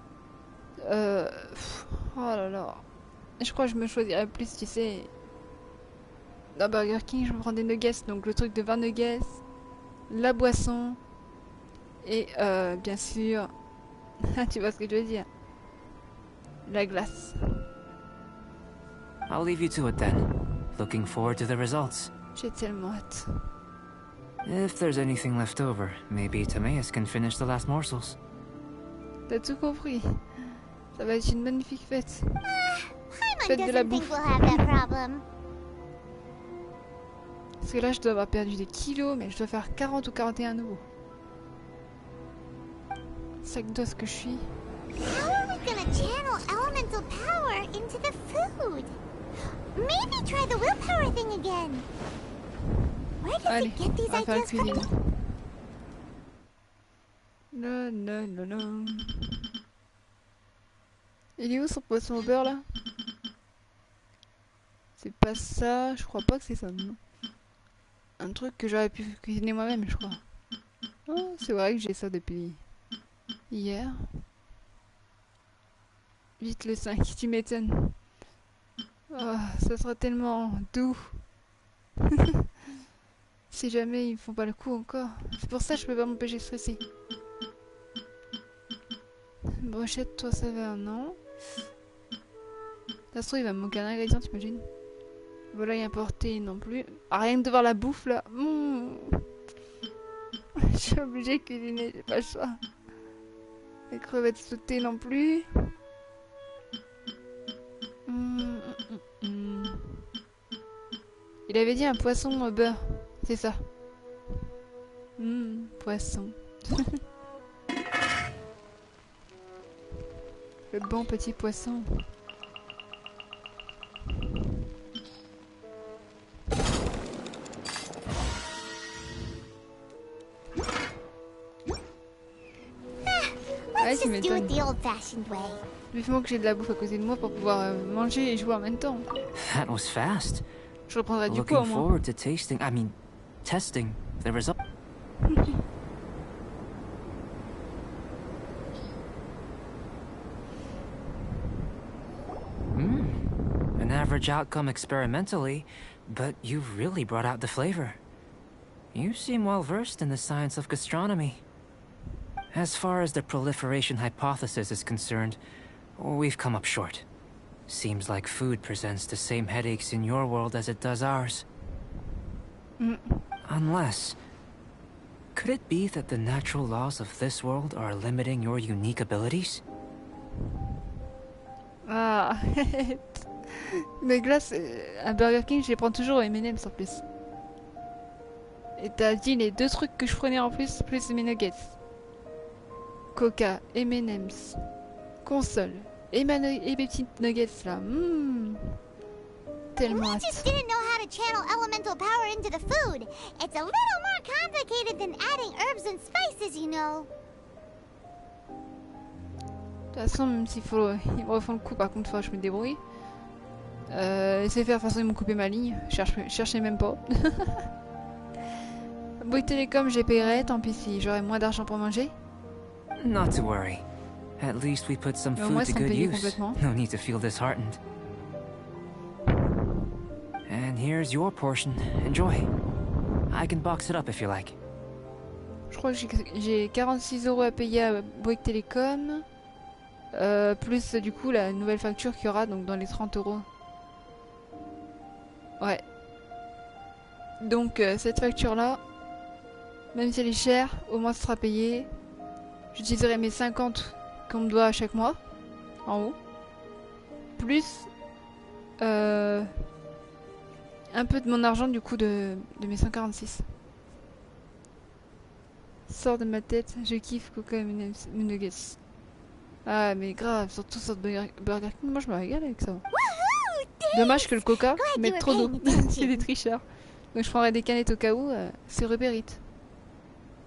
Oh là là. Je crois que je me choisirais plus, tu sais. Dans Burger King, je me prends des nuggets, donc le truc de 20 nuggets, la boisson, et bien sûr, tu vois ce que je veux dire, la glace. I'll leave you to it then. Looking forward to the results. J'ai tellement hâte. If there's anything left over, maybe Timaeus can finish the last morsels. T'as tout compris. Ça va être une magnifique fête. Paimon Faites de la doesn't think bouffe. we'll have that problem. Parce que là, je dois avoir perdu des kilos, mais je dois faire 40 ou 41 nouveaux. Sac d'os que je suis. How are we gonna channel elemental power into the food? Maybe try the willpower thing again. Where does Allez, it get these on va faire la ideas from? cuisine. Non, non, non, non. Il est où son poisson au beurre là? C'est pas ça, je crois pas que c'est ça, non. Un truc que j'aurais pu cuisiner moi-même, je crois. Oh, c'est vrai que j'ai ça depuis hier. Vite le 5, tu m'étonnes. Oh, ça sera tellement doux. Si jamais ils font pas le coup encore. C'est pour ça que je peux pas m'empêcher de stresser. Brochette, toi ça va, non? Ça se trouve, il va me manquer un ingrédient, t'imagines? Volaille importée non plus. Ah, rien que de voir la bouffe là. Je suis obligée de cuisiner, j'ai pas le choix. Les crevettes sautées non plus. Hum, hum, hum. Il avait dit un poisson au beurre, c'est ça. Poisson. Le bon petit poisson. Ouais, Let's tu just do it m'étonnes. the old-fashioned way. Vivement que j'ai de la bouffe à côté de moi pour pouvoir manger et jouer en même temps. That was fast. Je reprendrai du poids Looking au moins. forward to testing the result. An average outcome experimentally, but you've really brought out the flavor. You seem well versed in the science of gastronomy. As far as the proliferation hypothesis is concerned, we've come up short. Seems like food presents the same headaches in your world as it does ours. Unless... Could it be that the natural laws of this world are limiting your unique abilities? Ah, mes glaces, un Burger King, je les prends toujours aux M&M's en plus. Et t'as dit les deux trucs que je prenais en plus mes nuggets. Coca, M&M's, console, et mes petites nuggets là. Tellement We hâte. just didn't know how to channel elemental power into the food. It's a little more complicated than adding herbs and spices, you know. De toute façon, même s'il faut, ils me refont le coup, par contre, je me débrouille. C'est faire, de toute façon, ils m'ont coupé ma ligne. Cherchez même pas. Bouygues Télécom, j'ai payerai, tant pis si j'aurai moins d'argent pour manger. Not to worry. At least we put some Mais au moins, food to sans good payer use. complètement. No need to feel disheartened. And here's your portion. Enjoy. I can box it up if you like. Je crois que j'ai 46 € à payer à Bouygues Télécom. Plus du coup la nouvelle facture qu'il y aura, donc dans les 30 €. Ouais. Donc cette facture là, même si elle est chère, au moins ce sera payé. J'utiliserai mes 50 qu'on me doit à chaque mois, en haut. Plus un peu de mon argent du coup de mes 146. Sors de ma tête, je kiffe Coca et mes nuggets. Ah mais grave, surtout sur Burger King, moi je me régale avec ça. Woohoo! Dommage que le Coca Glad you mette were trop d'eau. paying attention. C'est des tricheurs. Donc je prendrai des canettes au cas où, c'est Rubérite.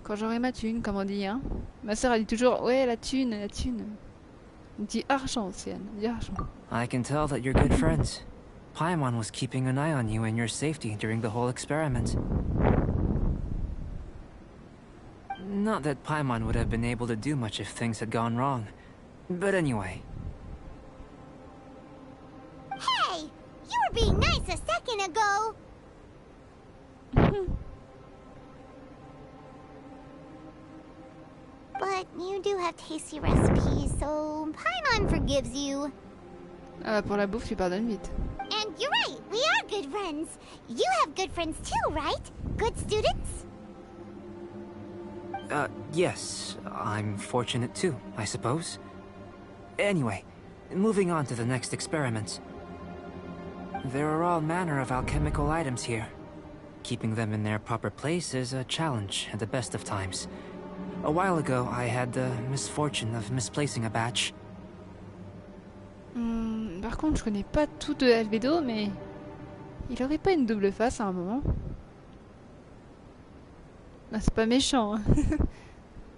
Quand j'aurai ma thune, comme on dit, hein. Ma sœur elle dit toujours, ouais la thune, la thune. On dit argent, Océane, on dit argent. I can tell that you're good friends. Paimon was keeping an eye on you and your safety during the whole experiment. Not that Paimon would have been able to do much if things had gone wrong. But anyway, Hey! You were being nice a second ago! But you do have tasty recipes, so Paimon forgives you. Ah pour la bouffe, tu pardonnes vite. And you're right, we are good friends. You have good friends too, right? Good students? yes, I'm fortunate too, I suppose. Anyway, moving on to the next experiment. There are all manner of alchemical items here. Keeping them in their proper place is a challenge at the best of times. A while ago, I had the misfortune of misplacing a batch. Par contre, je connais pas tout de Albedo, mais il aurait pas une double face à un moment. Ah, c'est pas méchant. Hein.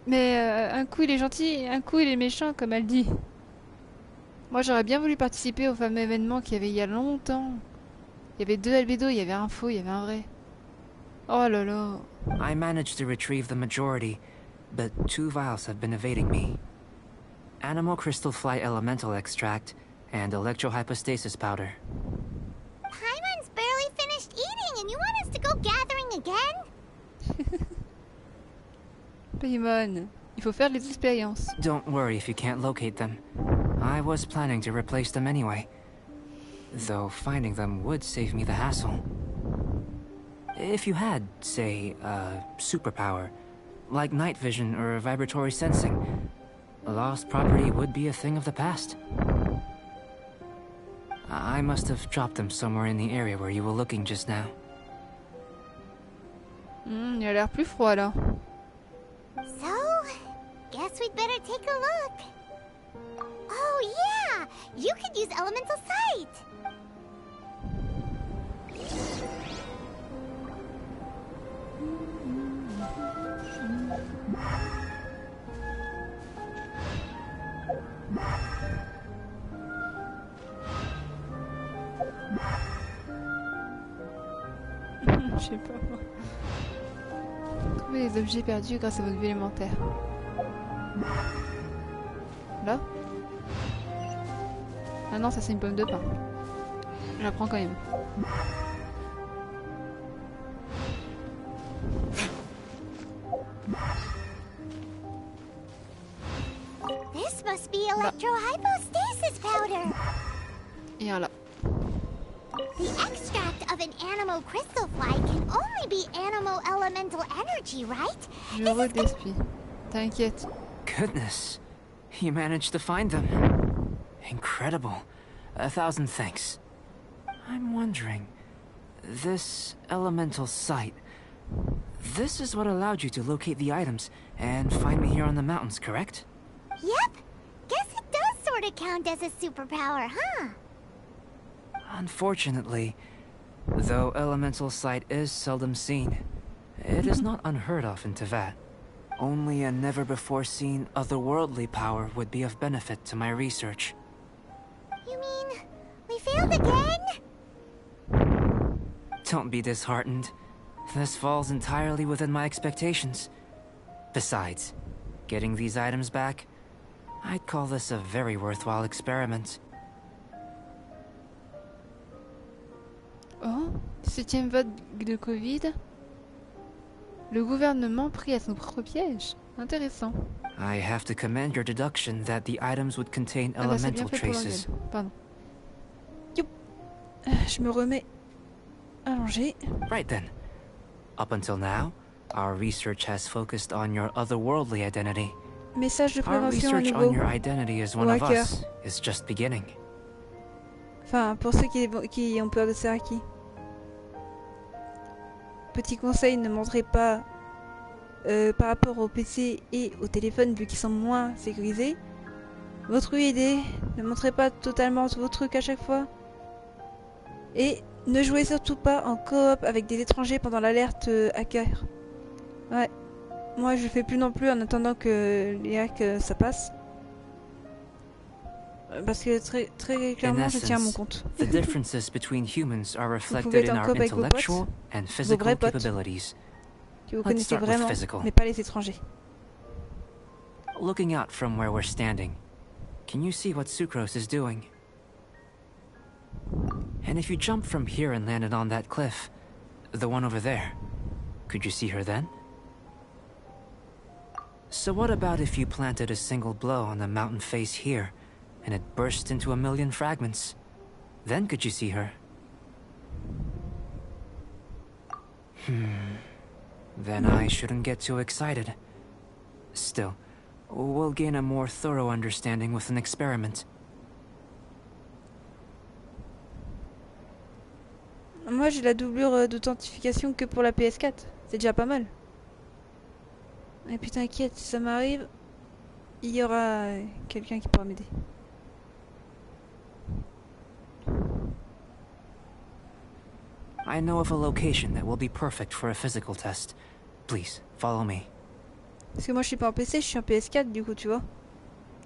Mais un coup il est gentil et un coup il est méchant, comme elle dit. Moi j'aurais bien voulu participer au fameux événement qu'il y avait il y a longtemps. Il y avait deux Albedo, il y avait un faux, il y avait un vrai. Oh là là. I managed to retrieve the majority, but 2 vials have been evading me. Animal crystal fly elemental extract and electrohypostasis powder. Paimon's barely finished eating and you want us to go gathering again? Paimon, il faut faire les expériences. Don't worry if you can't locate them. I was planning to replace them anyway. Though finding them would save me the hassle. If you had, say, a superpower, like night vision or vibratory sensing. A lost property would be a thing of the past. I must have dropped them somewhere in the area where you were looking just now. Il a l'air plus froid là. So, guess we'd better take a look. Oh yeah! You could use elemental sight! Je sais pas moi. Trouvez les objets perdus grâce à votre vue élémentaire. Là? Ah non, ça c'est une pomme de pin. Je la prends quand même. This must be electrohypostasis powder! Et un là. The extract of an animo crystal fly can only be animo elemental energy, right? Je redespie. T'inquiète. Goodness, you managed to find them. Incredible. 1,000 thanks. I'm wondering, this elemental sight, this is what allowed you to locate the items and find me here on the mountains, correct? Yep. Guess it does sort of count as a superpower, huh? Unfortunately, though elemental sight is seldom seen, it is not unheard of in Teyvat. Only a never-before-seen otherworldly power would be of benefit to my research. You mean we failed again? Don't be disheartened. This falls entirely within my expectations. Besides, getting these items back, I'd call this a very worthwhile experiment. Oh, 7e vote de Covid. Le gouvernement pris à son propre piège. Intéressant. I have to commend your deduction that the items would contain Ah bah c'est bien elemental fait pour traces. l'engueule. Pardon. Youp. Je me remets allongé. Right then. Up until now, our research has focused on your otherworldly identity. Message de Our prévention à research on your nouveau. identity as one Ou of hacker. us is just beginning. Enfin, pour ceux qui ont peur de Seraki. Petit conseil, ne montrez pas par rapport au PC et au téléphone vu qu'ils sont moins sécurisés. Votre UID, ne montrez pas totalement vos trucs à chaque fois. Et ne jouez surtout pas en coop avec des étrangers pendant l'alerte hacker. Ouais, moi je fais plus non plus en attendant que les hacks ça passe. Parce que très clairement je tiens à mon compte. The differences between humans are pouvez reflected être in en our coop avec vos potes, intellectual and physical vrais potes. capabilities. Que vous Let's connaissez start with vraiment, physical. mais pas les étrangers. Looking out from where we're standing, can you see what Sucrose is doing? And if you jumped from here and landed on that cliff, the one over there, could you see her then? So what about if you planted a single blow on the mountain face here, and it burst into a million fragments? Then could you see her? Then I shouldn't get too excited. Still, we'll gain a more thorough understanding with an experiment. Moi j'ai la doublure d'authentification que pour la PS4. C'est déjà pas mal. Et puis t'inquiète, si ça m'arrive, il y aura quelqu'un qui pourra m'aider. I know of a location that will be perfect for a physical test. Please, follow me. Parce que moi je suis pas en PC, je suis en PS4 du coup, tu vois.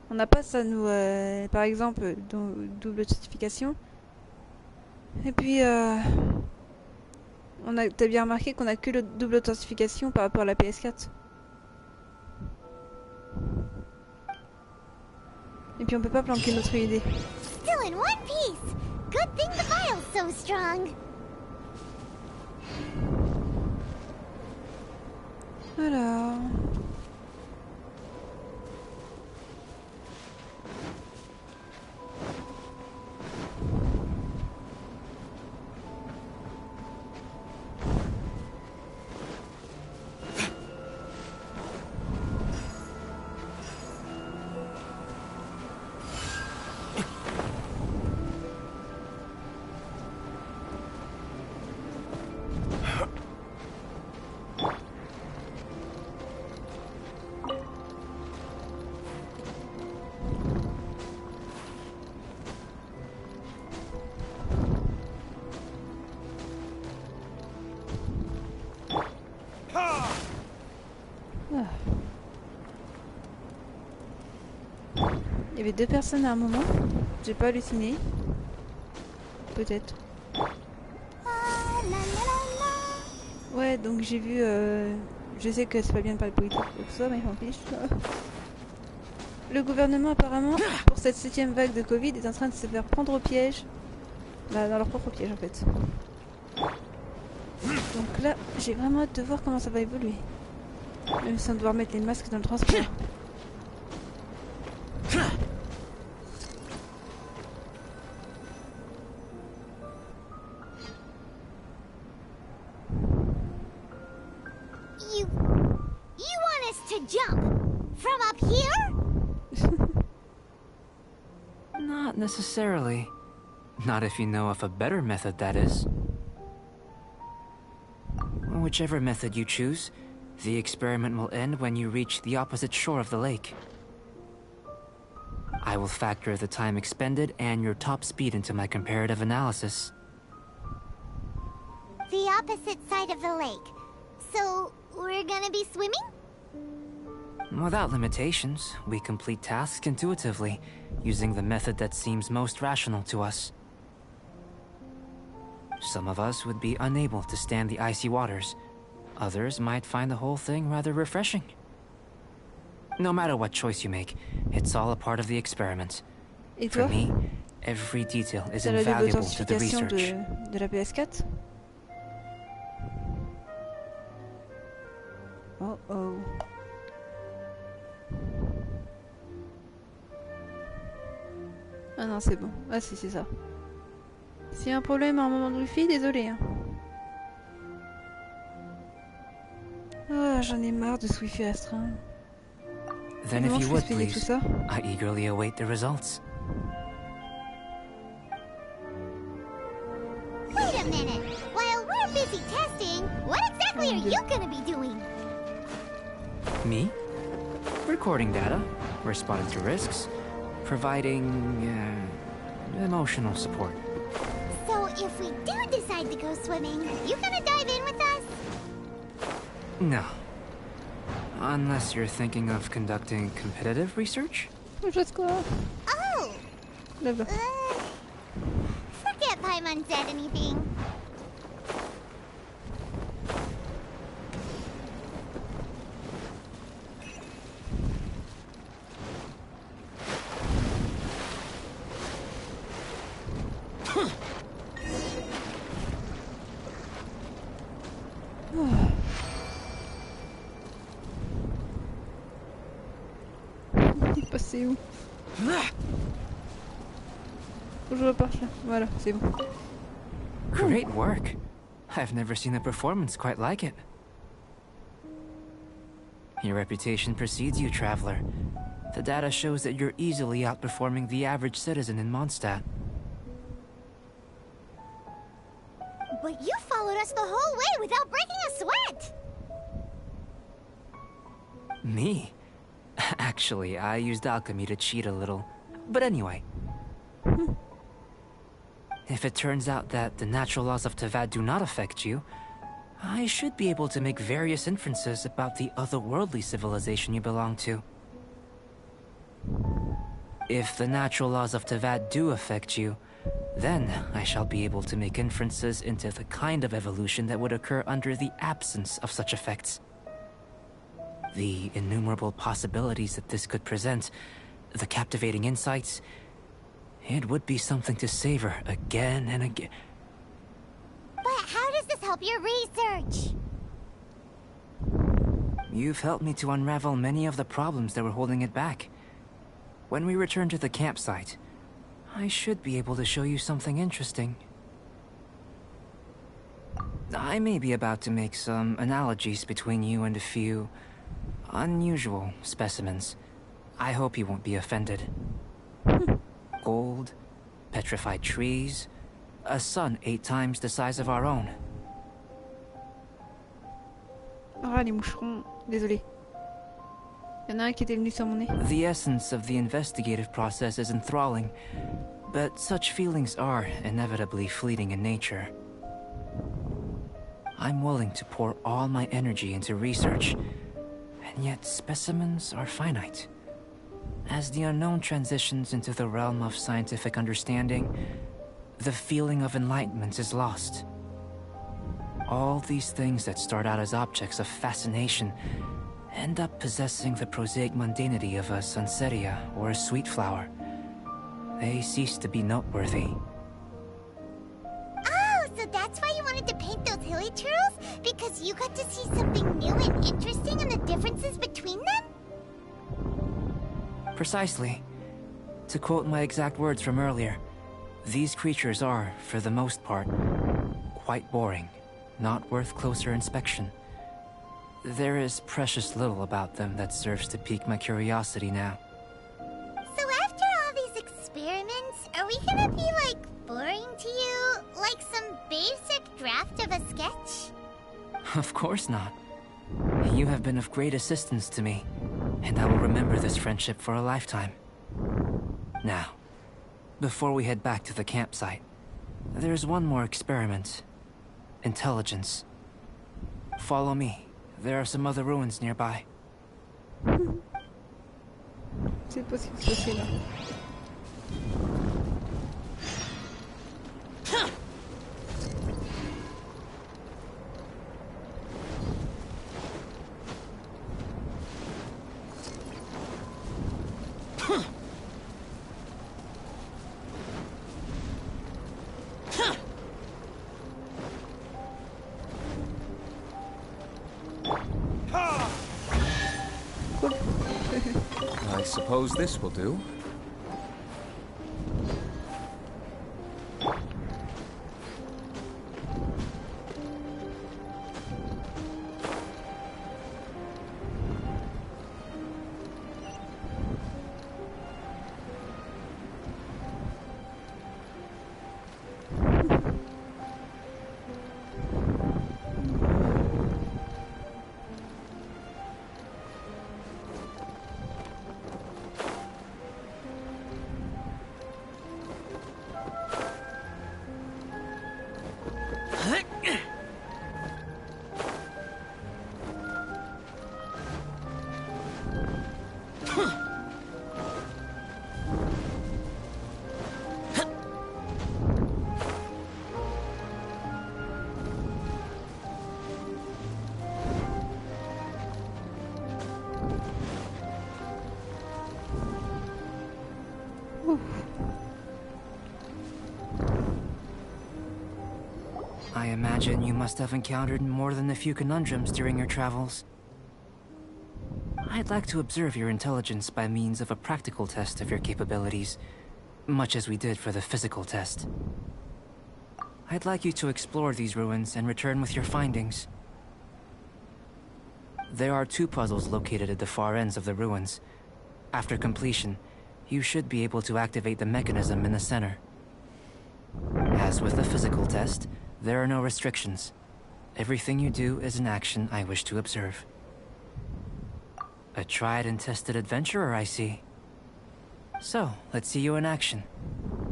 On n'a pas ça nous, par exemple, double authentification. Et puis, t'as bien remarqué qu'on a que le double authentification par rapport à la PS4. Et puis on peut pas planquer notre idée. Still in one piece! Good thing the file's so strong! Alors... y avait deux personnes à un moment. J'ai pas halluciné. Peut-être. Ouais, donc j'ai vu... Je sais que c'est pas bien de parler politique ou tout ça, mais j'en fiche. Le gouvernement, apparemment, pour cette 7ème vague de Covid, est en train de se faire prendre au piège. Bah, dans leur propre piège, en fait. Donc là, j'ai vraiment hâte de voir comment ça va évoluer. Même sans devoir mettre les masques dans le transport. You want us to jump from up here? Not necessarily. Not if you know of a better method, that is. Whichever method you choose, the experiment will end when you reach the opposite shore of the lake. I will factor the time expended and your top speed into my comparative analysis. The opposite side of the lake. So, we're gonna be swimming? Without limitations, we complete tasks intuitively, using the method that seems most rational to us. Some of us would be unable to stand the icy waters. Others might find the whole thing rather refreshing. No matter what choice you make, it's all a part of the experiment. Et For toi? me, every detail is T'as la double invaluable to the authentification research. de la PS4? Oh oh. Ah non, c'est bon. Ah si, c'est ça. S'il y a un problème à un moment de wifi, désolé. Hein. Ah, j'en ai marre de ce wifi restreint. Then if Comment you je would, fais payer tout please, ça? I eagerly await the results. Wait a minute! While we're busy testing, what exactly are you gonna be doing? Me? Recording data, responding to risks, providing emotional support. So if we do decide to go swimming, you gonna dive in with us? No. Unless you're thinking of conducting competitive research? Just quoi? Oh! Là-bas. Forget Paimon said anything. Il est passé où? Faut que je reparte là. Voilà, c'est bon. Great work. I've never seen a performance quite like it. Your reputation precedes you, traveler. The data shows that you're easily outperforming the average citizen in Mondstadt. But you followed us the whole way without breaking a sweat! Me? Actually, I used alchemy to cheat a little. But anyway. If it turns out that the natural laws of Tavad do not affect you, I should be able to make various inferences about the otherworldly civilization you belong to. If the natural laws of Tavad do affect you, then I shall be able to make inferences into the kind of evolution that would occur under the absence of such effects. The innumerable possibilities that this could present, the captivating insights, it would be something to savor again and again. But how does this help your research? You've helped me to unravel many of the problems that were holding it back. When we return to the campsite, I should be able to show you something interesting. I may be about to make some analogies between you and a few unusual specimens. I hope you won't be offended. Gold, petrified trees, a sun 8 times the size of our own. Ah, les moucherons. Désolé. Y'en a un qui était venu sur mon nez. The essence of the investigative process is enthralling, but such feelings are inevitably fleeting in nature. I'm willing to pour all my energy into research, and yet specimens are finite. As the unknown transitions into the realm of scientific understanding, the feeling of enlightenment is lost. All these things that start out as objects of fascination end up possessing the prosaic mundanity of a sunsettia or a sweet flower. They cease to be noteworthy. Oh, so that's why you wanted to paint those hilly turtles? Because you got to see something new and interesting and the differences between them? Precisely. To quote my exact words from earlier, these creatures are, for the most part, quite boring, not worth closer inspection. There is precious little about them that serves to pique my curiosity now. So after all these experiments, are we gonna be, like, boring to you? Like some basic draft of a sketch? Of course not. You have been of great assistance to me, and I will remember this friendship for a lifetime. Now, before we head back to the campsite, there's one more experiment. Intelligence. Follow me. There are some other ruins nearby. C'est possible que ce soit là. I suppose this will do. I imagine you must have encountered more than a few conundrums during your travels. I'd like to observe your intelligence by means of a practical test of your capabilities, much as we did for the physical test. I'd like you to explore these ruins and return with your findings. There are 2 puzzles located at the far ends of the ruins. After completion, you should be able to activate the mechanism in the center. As with the physical test, there are no restrictions. Everything you do is an action I wish to observe. A tried and tested adventurer, I see. So, let's see you in action.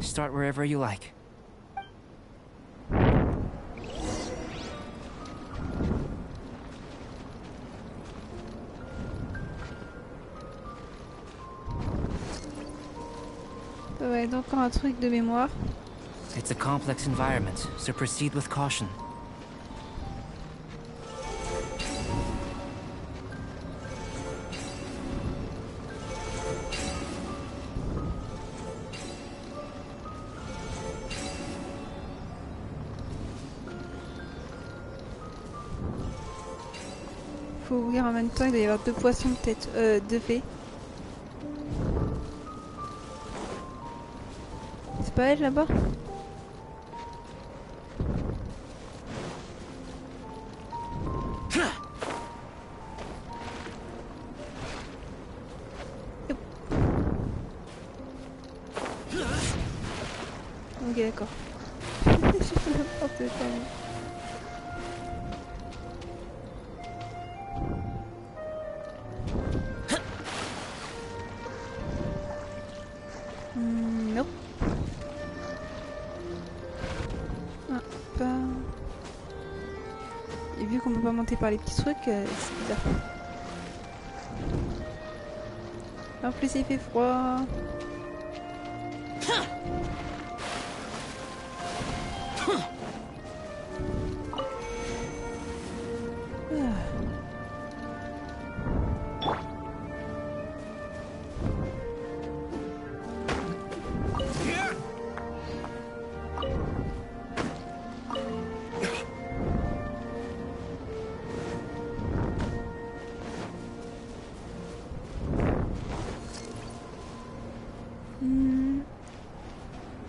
Start wherever you like. Ça va être encore un truc de mémoire. It's a complex environment, so proceed with caution. Faut ouvrir en même temps, il doit y avoir 2 poissons peut-être, 2 fées. C'est pas elle là-bas? Ok, d'accord. Je fais n'importe quoi. Non. Ah, pas... Et vu qu'on peut pas monter par les petits trucs, c'est bizarre. En plus il fait froid.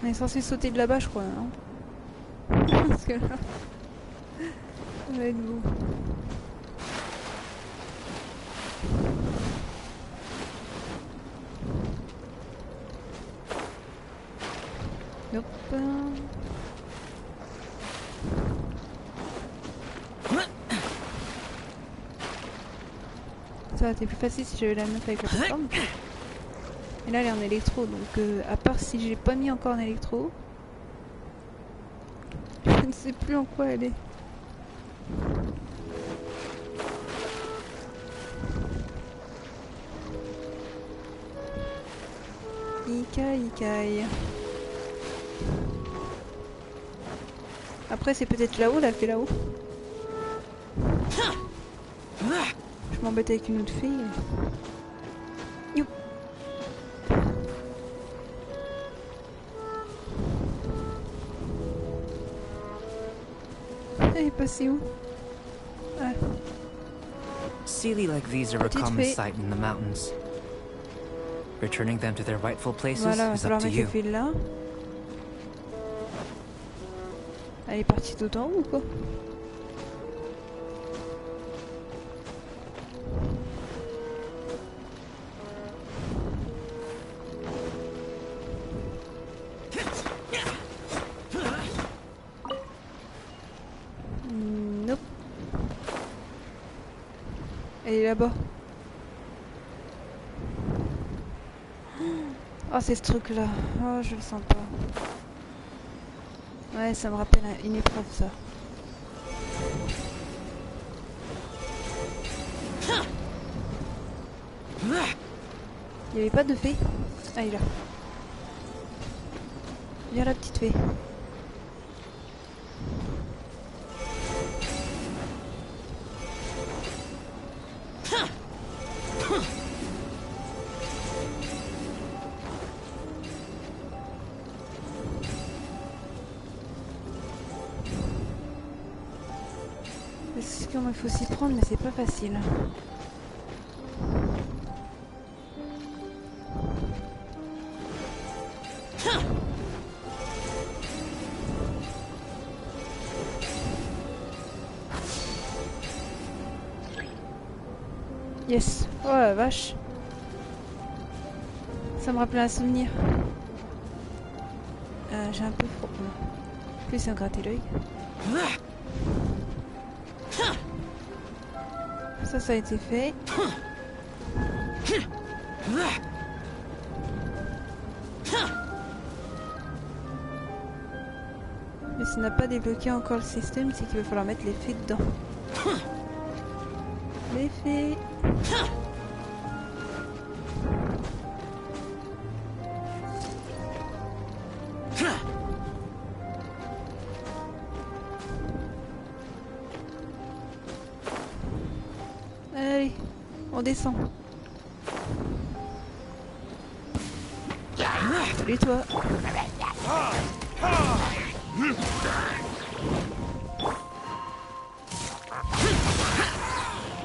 On est censé sauter de là-bas, je crois, non? Parce que là, ça va être beau. Hop. Ça aurait été plus facile si j'avais la meuf avec la plateforme. Et là elle est en électro, donc à part si j'ai pas mis encore en électro, je ne sais plus en quoi elle est. Ikai. Après c'est peut-être là-haut, là, fait là-haut. Je m'embête avec une autre fille. Youp. Elle est passée où? Ah. Sealy like these are a Petite common fée. sight in the mountains. Returning them to their rightful places Voilà, il va is up falloir to mettre les you. fils là. Elle est partie tout en haut ou quoi? Nope. Elle est là-bas. Oh, c'est ce truc là. Oh, je le sens pas. Ouais, ça me rappelle une épreuve ça. Il y avait pas de fée? Ah, il est là. Viens la petite fée. C'est comment il faut s'y prendre, mais c'est pas facile. Yes. Oh la vache. Ça me rappelle un souvenir. J'ai un peu froid. En plus, c'est un gratté l'œil. Ça a été fait. Mais ça n'a pas débloqué encore le système, c'est qu'il va falloir mettre les fées dedans. Les fées. Allez, on descend. Salut toi.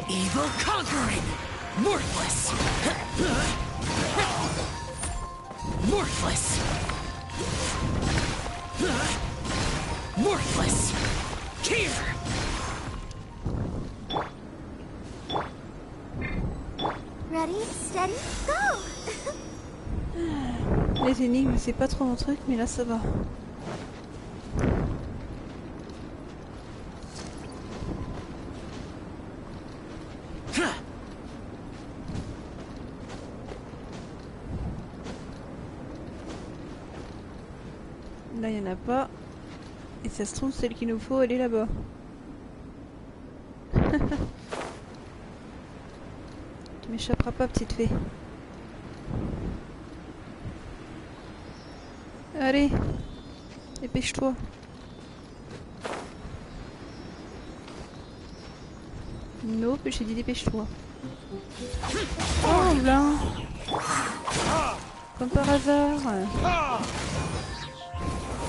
Evil conquering! Worthless! Worthless! Worthless! Here! Ready, steady, go! Les énigmes, c'est pas trop mon truc, mais là ça va. Là, il n'y en a pas. Et ça se trouve, celle qu'il nous faut, elle est là-bas. Tu m'échapperas pas, petite fée. Allez, dépêche-toi. Nope, j'ai dit dépêche-toi. Oh là. Comme par hasard.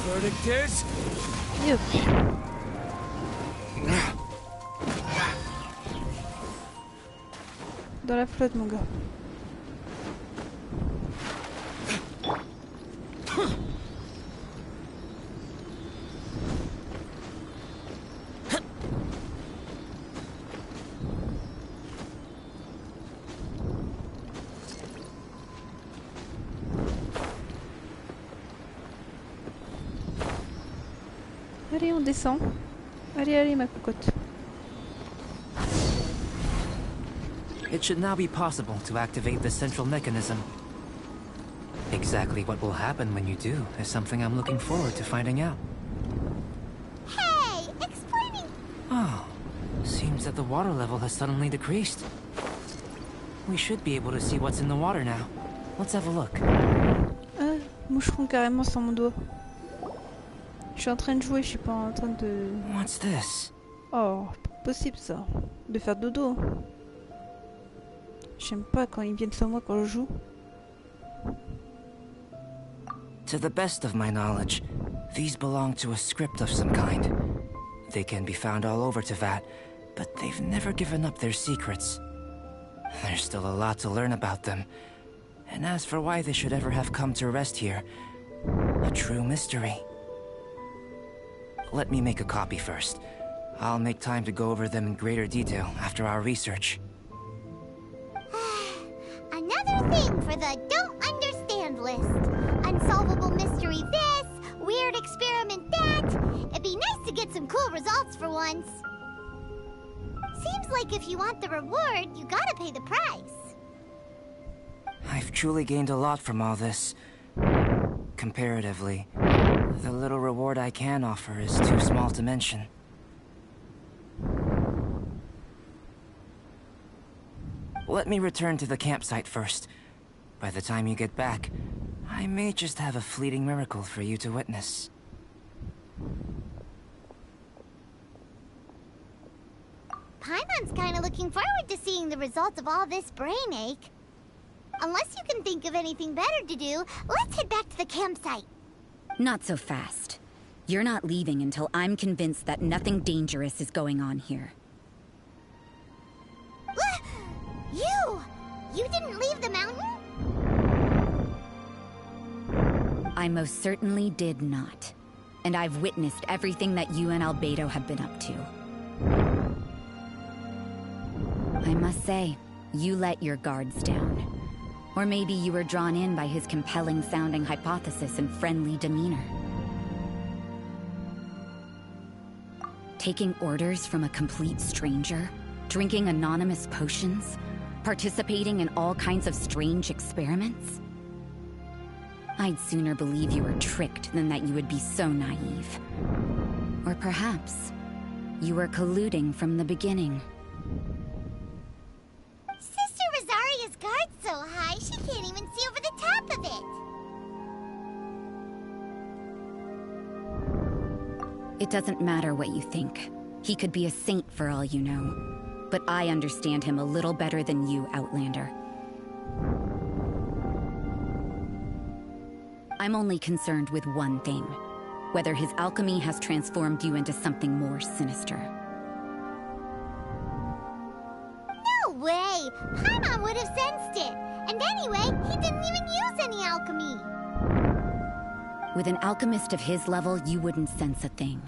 Verdict is? Yup. Dans la flotte, mon gars. Allez, on descend. Allez, allez, ma cocotte. It should now be possible to activate the central mechanism. Exactly what will happen when you do is something I'm looking forward to finding out. Hey, explaining. Oh, seems that the water level has suddenly decreased. We should be able to see what's in the water now. Let's have a look. Ah, moucheron carrément sur mon doigt. Je suis en train de jouer, je suis pas en train de... What's this? Oh, pas possible ça. De faire dodo. J'aime pas quand ils viennent sur moi quand je joue. To the best of my knowledge, these belong to a script of some kind. They can be found all over Teyvat, but they've never given up their secrets. There's still a lot to learn about them. And as for why they should ever have come to rest here, a true mystery. Let me make a copy first. I'll make time to go over them in greater detail after our research. Another thing for the don't understand list. Unsolvable mystery this, weird experiment that. It'd be nice to get some cool results for once. Seems like if you want the reward, you gotta pay the price. I've truly gained a lot from all this. Comparatively, the little reward I can offer is too small to mention. Let me return to the campsite first. By the time you get back, I may just have a fleeting miracle for you to witness. Paimon's kinda looking forward to seeing the results of all this brain ache. Unless you can think of anything better to do, let's head back to the campsite. Not so fast. You're not leaving until I'm convinced that nothing dangerous is going on here. You didn't leave the mountain? I most certainly did not. And I've witnessed everything that you and Albedo have been up to. I must say, you let your guards down. Or maybe you were drawn in by his compelling-sounding hypothesis and friendly demeanor. Taking orders from a complete stranger? Drinking anonymous potions? Participating in all kinds of strange experiments? I'd sooner believe you were tricked than that you would be so naive. Or perhaps, you were colluding from the beginning. Sister Rosaria's guard's so high, she can't even see over the top of it. It doesn't matter what you think. He could be a saint for all you know. But I understand him a little better than you, Outlander. I'm only concerned with one thing. Whether his alchemy has transformed you into something more sinister. No way! Paimon would have sensed it! And anyway, he didn't even use any alchemy! With an alchemist of his level, you wouldn't sense a thing.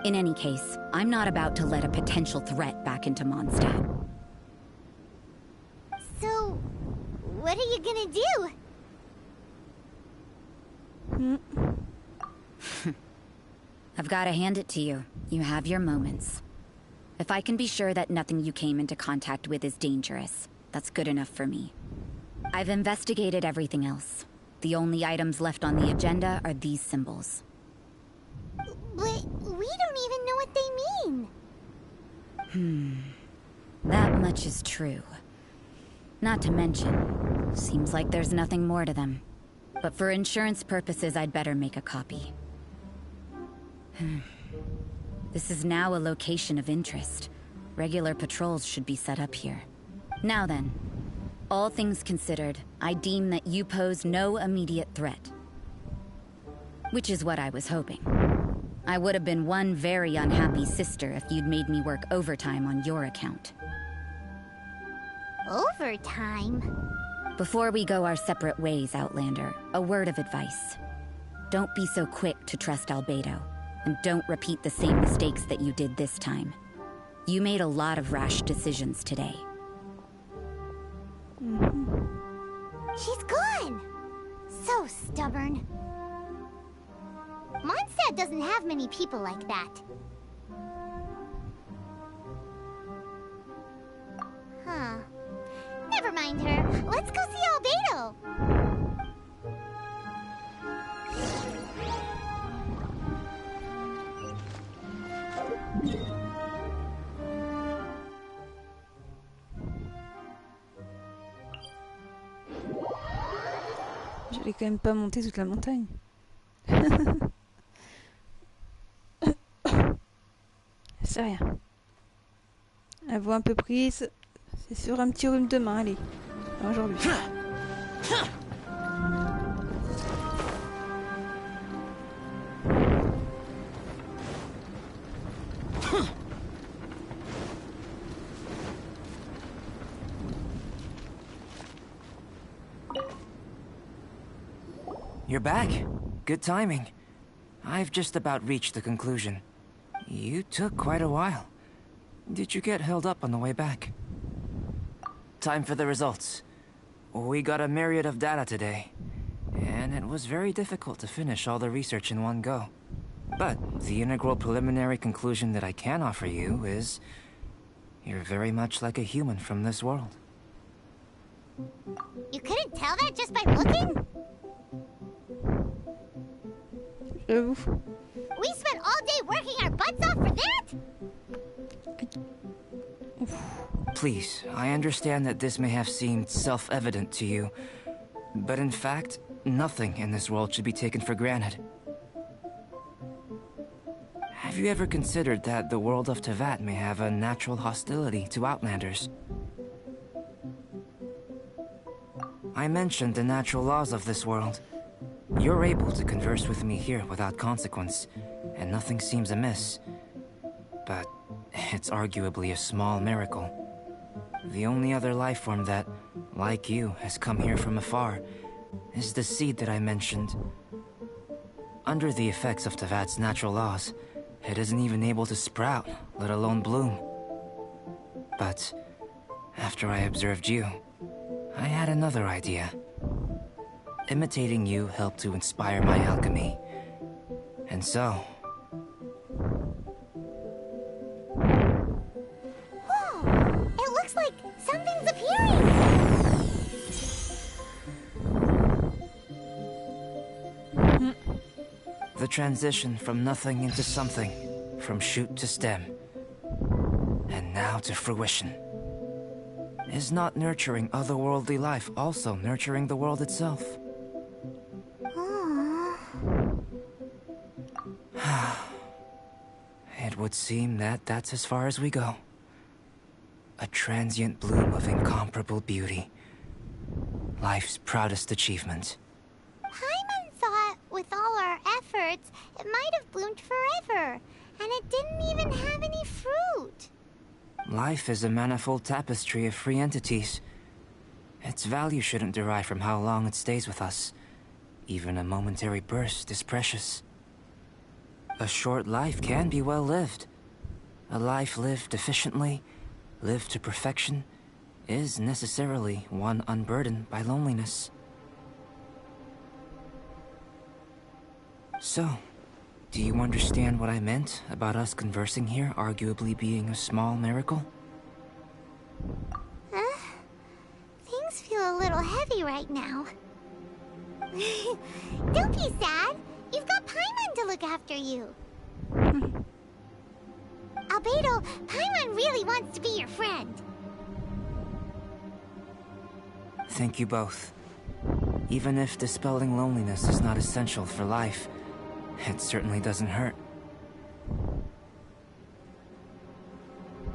In any case, I'm not about to let a potential threat back into Mondstadt. So, what are you gonna do? I've got to hand it to you. You have your moments. If I can be sure that nothing you came into contact with is dangerous, that's good enough for me. I've investigated everything else. The only items left on the agenda are these symbols. But we don't even know what they mean. That much is true. Not to mention, seems like there's nothing more to them. But for insurance purposes, I'd better make a copy. This is now a location of interest. Regular patrols should be set up here. Now then, all things considered, I deem that you pose no immediate threat. Which is what I was hoping. I would have been one very unhappy sister if you'd made me work overtime on your account. Overtime? Before we go our separate ways, Outlander, a word of advice. Don't be so quick to trust Albedo, and don't repeat the same mistakes that you did this time. You made a lot of rash decisions today. She's gone! So stubborn. Mondstadt doesn't have many people like that. Huh. Never mind her. Let's go see Albedo! J'allais quand même pas monter toute la montagne. C'est rien. La voix un peu prise, c'est sur un petit rhume demain, allez. Pas aujourd'hui. You're back. Good timing. I've just about reached the conclusion. You took quite a while. Did you get held up on the way back? Time for the results. We got a myriad of data today, and it was very difficult to finish all the research in one go. But the integral preliminary conclusion that I can offer you is... you're very much like a human from this world. You couldn't tell that just by looking? J'avoue. We spent all day working our butts off for that? Please, I understand that this may have seemed self-evident to you, but in fact, nothing in this world should be taken for granted. Have you ever considered that the world of Teyvat may have a natural hostility to Outlanders? I mentioned the natural laws of this world. You're able to converse with me here without consequence, and nothing seems amiss. But it's arguably a small miracle. The only other life form that, like you, has come here from afar is the seed that I mentioned. Under the effects of Teyvat's natural laws, it isn't even able to sprout, let alone bloom. But after I observed you, I had another idea. Imitating you helped to inspire my alchemy. And so... Whoa! It looks like something's appearing! the transition from nothing into something, from shoot to stem, and now to fruition. Is not nurturing otherworldly life also nurturing the world itself? It would seem that that's as far as we go. A transient bloom of incomparable beauty. Life's proudest achievement. Paimon thought, with all our efforts, it might have bloomed forever, and it didn't even have any fruit. Life is a manifold tapestry of free entities. Its value shouldn't derive from how long it stays with us. Even a momentary burst is precious. A short life can be well lived. A life lived efficiently, lived to perfection, is necessarily one unburdened by loneliness. So, do you understand what I meant about us conversing here arguably being a small miracle? Things feel a little heavy right now. Don't be sad. You've got Paimon to look after you. Albedo, Paimon really wants to be your friend. Thank you both. Even if dispelling loneliness is not essential for life, it certainly doesn't hurt.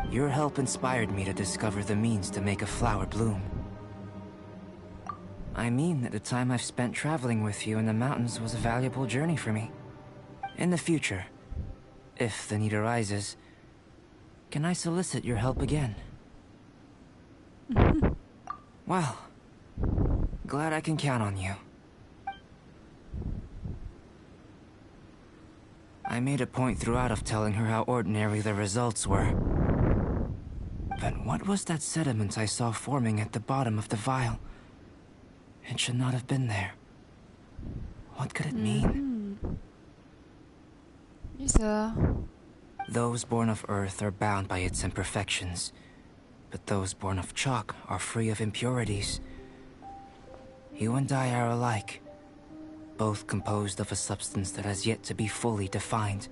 Your help inspired me to discover the means to make a flower bloom. I mean that the time I've spent traveling with you in the mountains was a valuable journey for me. In the future, if the need arises, can I solicit your help again? Well, glad I can count on you. I made a point throughout of telling her how ordinary the results were. But what was that sediment I saw forming at the bottom of the vial? It should not have been there. What could it mean? Bizarre. Those born of Earth are bound by its imperfections, but those born of chalk are free of impurities. You and I are alike, both composed of a substance that has yet to be fully defined.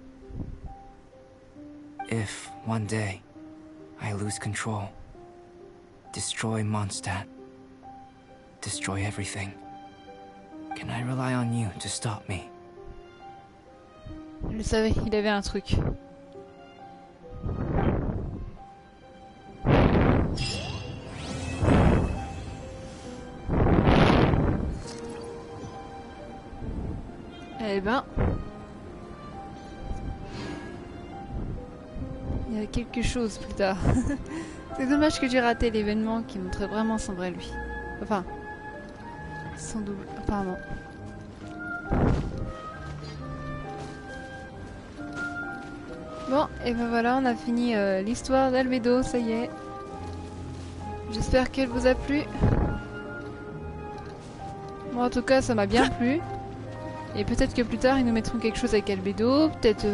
If, one day, I lose control, destroy Mondstadt, destroy everything, can I rely on you to stop me? Je le savais, il avait un truc. Eh ben... il y a quelque chose plus tard. C'est dommage que j'ai raté l'événement qui montrait vraiment son vrai lui. Enfin... son double, apparemment. Bon, et ben voilà, on a fini l'histoire d'Albedo, ça y est. J'espère qu'elle vous a plu. Moi en tout cas, ça m'a bien plu. Et peut-être que plus tard, ils nous mettront quelque chose avec Albedo. Peut-être...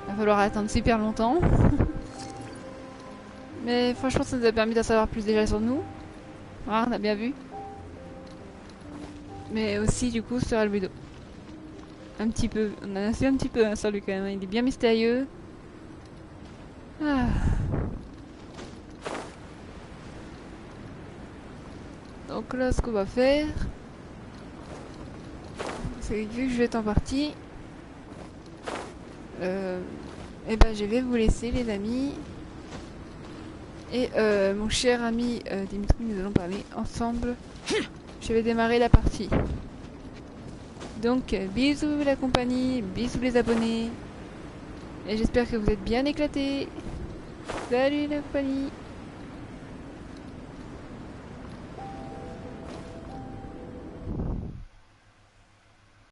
va falloir attendre super longtemps. Mais franchement, ça nous a permis d'en savoir plus déjà sur nous. Voilà, on a bien vu. Mais aussi, du coup, sur Albedo. Un petit peu. On en a su un petit peu hein, sur lui quand même. Il est bien mystérieux. Ah. Donc là, ce qu'on va faire... c'est vu que je vais être en partie... et ben je vais vous laisser les amis. Et mon cher ami Dimitri, nous allons parler ensemble. Je vais démarrer la partie. Donc bisous la compagnie, bisous les abonnés. Et j'espère que vous êtes bien éclatés. Salut la compagnie.